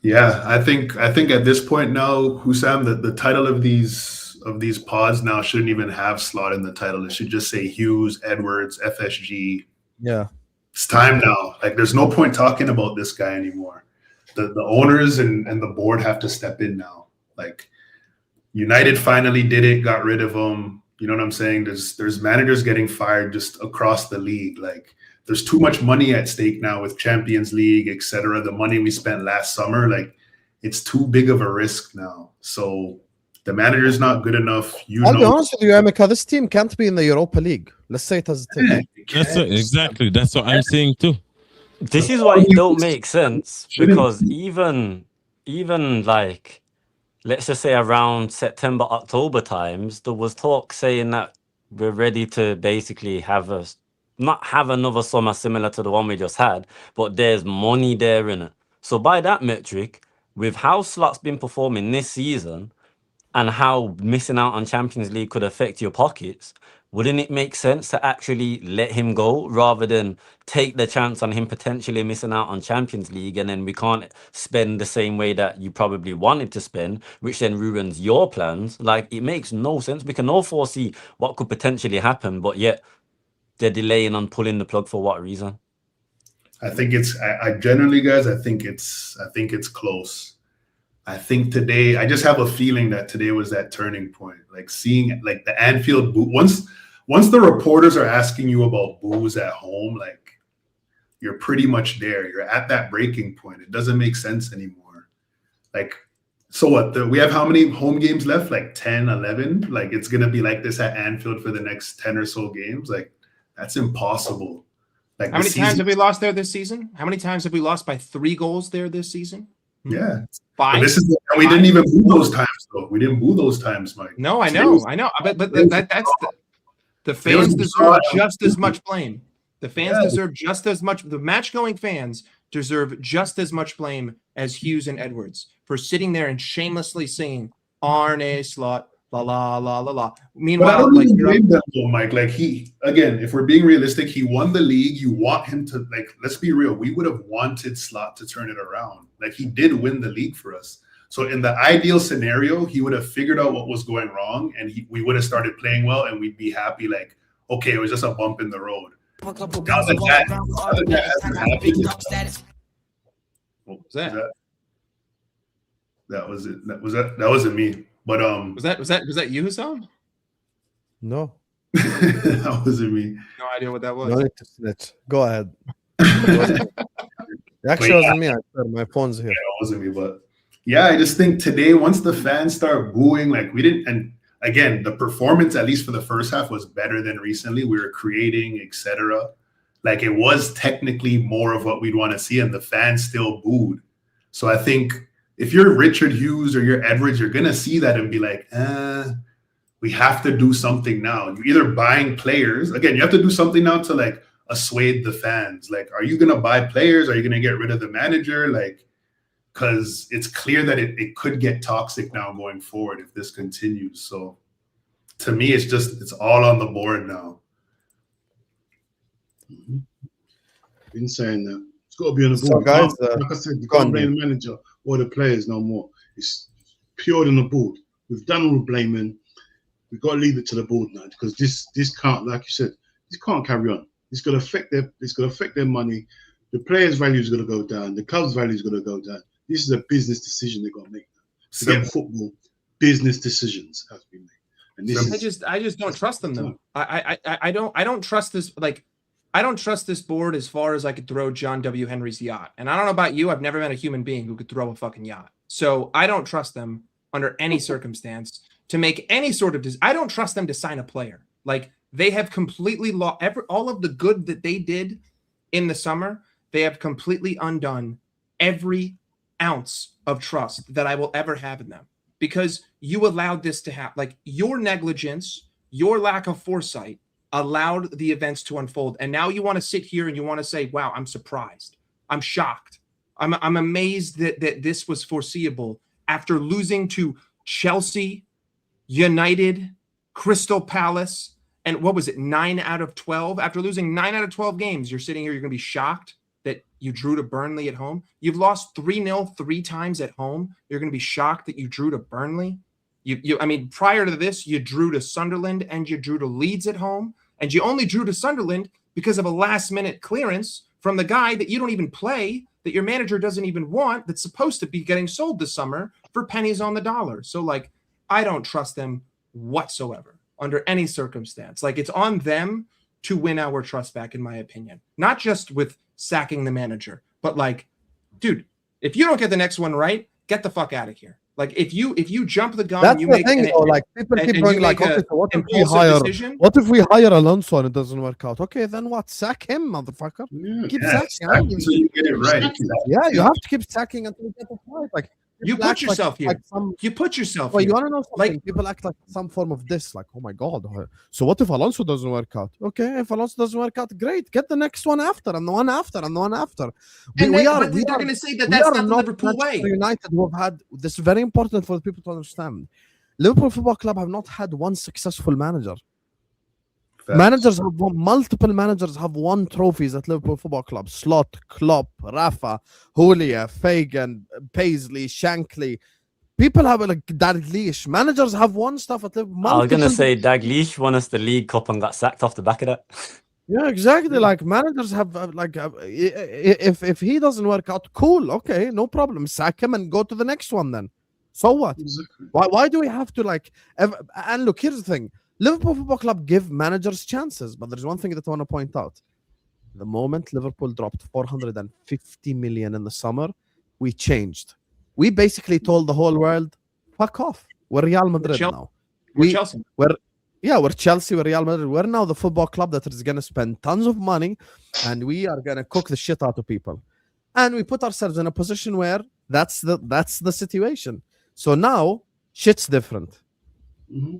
Yeah, I think at this point now, Husam, the title of these pods now shouldn't even have slot in the title. It should just say Hughes, Edwards, FSG. Yeah. It's time now. Like, there's no point talking about this guy anymore. The owners and the board have to step in now. Like, United finally did it, got rid of him. You know what I'm saying? There's managers getting fired just across the league. Like, there's too much money at stake now with Champions League, etc. The money we spent last summer, like, it's too big of a risk now. So the manager's not good enough. I'll be honest with you, Emeka, this team can't be in the Europa League. Let's say it as it is. Exactly. That's what I'm saying too. This is why it don't make sense, because even like, let's just say around September, October times, there was talk saying that we're ready to basically not have another summer similar to the one we just had, but there's money there in it. So by that metric, with how Slot's been performing this season and how missing out on Champions League could affect your pockets, wouldn't it make sense to actually let him go rather than take the chance on him potentially missing out on Champions League, and then we can't spend the same way that you probably wanted to spend, which then ruins your plans? Like, it makes no sense. We can all foresee what could potentially happen, but yet they're delaying on pulling the plug for what reason? I think I generally, guys, I think it's close. I think today, I just have a feeling that today was that turning point. Like, seeing like the Anfield boo. Once the reporters are asking you about boos at home, like, you're pretty much there. You're at that breaking point. It doesn't make sense anymore. Like, so what? We have how many home games left? Like 10, 11? Like, it's going to be like this at Anfield for the next 10 or so games? Like, that's impossible. Like, how many times have we lost there this season? How many times have we lost by 3 goals there this season? Yeah. 5. We didn't even boo those times, though. We didn't boo those times, Mike. No, I know. But that's the fans deserve just as much blame. The fans deserve just as much. The match-going fans deserve just as much blame as Hughes and Edwards for sitting there and shamelessly singing Arne Slot, la la la la la. Meanwhile, I don't even blame them, though, Mike. Like, if we're being realistic, he won the league. You want him to, like, let's be real. We would have wanted Slot to turn it around. Like, he did win the league for us. So in the ideal scenario, he would have figured out what was going wrong, and we would have started playing well, and we'd be happy. Like, okay, it was just a bump in the road. Now that hasn't happened. What was that? That was it. That wasn't me. But was that you, Husam? No. That wasn't me. No idea what that was. No need to snitch. Go ahead. It actually wasn't me. I said my phone's here. Yeah, it wasn't me, but yeah, I just think today, once the fans start booing, like, we didn't, and again, the performance, at least for the first half, was better than recently. We were creating, etc. Like, it was technically more of what we'd want to see, and the fans still booed. So I think if you're Richard Hughes or you're Edwards, you're gonna see that and be like, we have to do something now. You're either buying players. Again, you have to do something now to like assuage the fans. Like, are you gonna buy players? Are you gonna get rid of the manager? Like, because it's clear that it could get toxic now going forward if this continues. So to me, it's all on the board now. Been saying that it's got to be on the So, board. guys, Like I said, you can't blame the manager or the players no more. It's pure on the board. We've done all the blaming. We've got to leave it to the board now because this can't, like you said, this can't carry on. It's going to affect their money. The players' value is going to go down. The club's value is going to go down. This is a business decision they've got to make. To get football, business decisions have to be made. And this I just don't trust them though. I don't trust this. Like, I don't trust this board as far as I could throw John W. Henry's yacht. And I don't know about you. I've never met a human being who could throw a fucking yacht. So I don't trust them under any circumstance to make any sort of. I don't trust them to sign a player. Like, they have completely lost all of the good that they did in the summer. They have completely undone every ounce of trust that I will ever have in them because you allowed this to happen. Like, your negligence, your lack of foresight allowed the events to unfold. And now you want to sit here and you want to say, wow, I'm surprised. I'm shocked. I'm amazed that this was foreseeable after losing to Chelsea, United, Crystal Palace, and what was it, 9 out of 12? After losing 9 out of 12 games, you're sitting here, you're going to be shocked that you drew to Burnley at home. You've lost 3-0 3 times at home. You're going to be shocked that you drew to Burnley. I mean, prior to this, you drew to Sunderland and you drew to Leeds at home. And you only drew to Sunderland because of a last-minute clearance from the guy that you don't even play, that your manager doesn't even want, that's supposed to be getting sold this summer for pennies on the dollar. So, like, I don't trust them whatsoever under any circumstance. Like, it's on them to win our trust back, in my opinion. Not just with sacking the manager, but like, dude, if you don't get the next one right, get the fuck out of here. Like, if you jump the gun, That's you the make thing, though. Like, people keep going like, okay, so what if we hire Alonso and it doesn't work out? Okay, then what? Sack him, motherfucker. Keep sacking him. So you get it right. Yeah, you have to keep sacking until you get it right. Like, you put yourself here. You put yourself here. You want to know something? Like, people act like some form of this. Like, oh my God. So what if Alonso doesn't work out? Okay, if Alonso doesn't work out, great. Get the next one after, and the one after, and the one after. They're going to say that that's not the Liverpool way. United, who have had this is very important for the people to understand. Liverpool Football Club have not had one successful manager. Multiple managers have won trophies at Liverpool Football Club. Slot, Klopp, Rafa, Julia, Fagan, Paisley, Shankly. People have like Dalglish. Managers have won stuff at Liverpool. I was going to say Dalglish won us the League Cup and got sacked off the back of that. Yeah, exactly. Like, managers have if he doesn't work out, cool, okay, no problem. Sack him and go to the next one then. So what? Exactly. Why do we have to like? And look, here's the thing. Liverpool Football Club give managers chances, but there's one thing that I want to point out. The moment Liverpool dropped 450 million in the summer, we changed. We basically told the whole world, fuck off. We're Real Madrid now. We're Chelsea. We're Chelsea, we're Real Madrid. We're now the football club that is going to spend tons of money and we are going to cook the shit out of people. And we put ourselves in a position where that's the situation. So now, shit's different. Mm-hmm.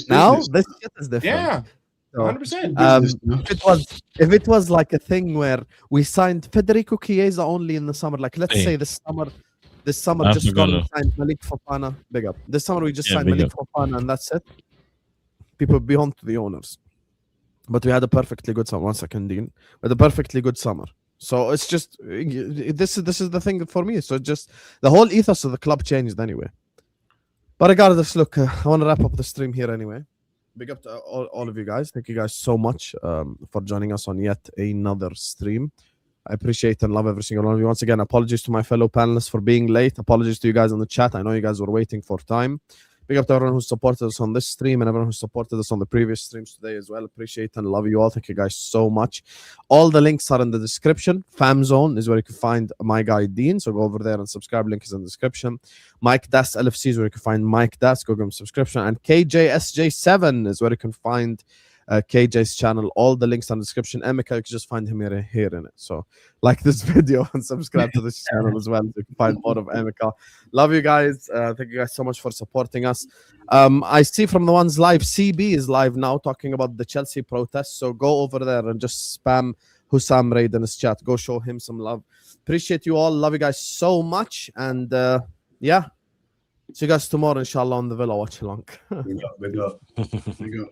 Now this shit is different. Yeah, 100%. If it was like a thing where we signed Federico Chiesa only in the summer, like let's say this summer just got signed Malik Fofana. Big up. This summer we just signed Malik Fofana and that's it. People would be on to the owners. But we had a perfectly good summer. 1 second, Dean. We had a perfectly good summer. So it's just this is the thing for me. So just the whole ethos of the club changed anyway. But regardless, look, I want to wrap up the stream here anyway. Big up to all of you guys. Thank you guys so much for joining us on yet another stream. I appreciate and love every single one of you. Once again, apologies to my fellow panelists for being late. Apologies to you guys in the chat. I know you guys were waiting for time. Big up to everyone who supported us on this stream and everyone who supported us on the previous streams today as well. Appreciate and love you all. Thank you guys so much. All the links are in the description. Fam Zone is where you can find my guy Dean. So go over there and subscribe. Link is in the description. Mike Das LFC is where you can find Mike Das. Go give him a subscription. And KJSJ7 is where you can find KJ's channel. All the links on the description. Emeka, you can just find him here in it. So like this video and subscribe to this channel as well. You can find more of Emeka. Love you guys. Thank you guys so much for supporting us. I see from the ones live, CB is live now talking about the Chelsea protest. So go over there and just spam Husam Raid in his chat. Go show him some love. Appreciate you all. Love you guys so much. And yeah, see you guys tomorrow, inshallah, on the Villa watch along. Big up. There you go.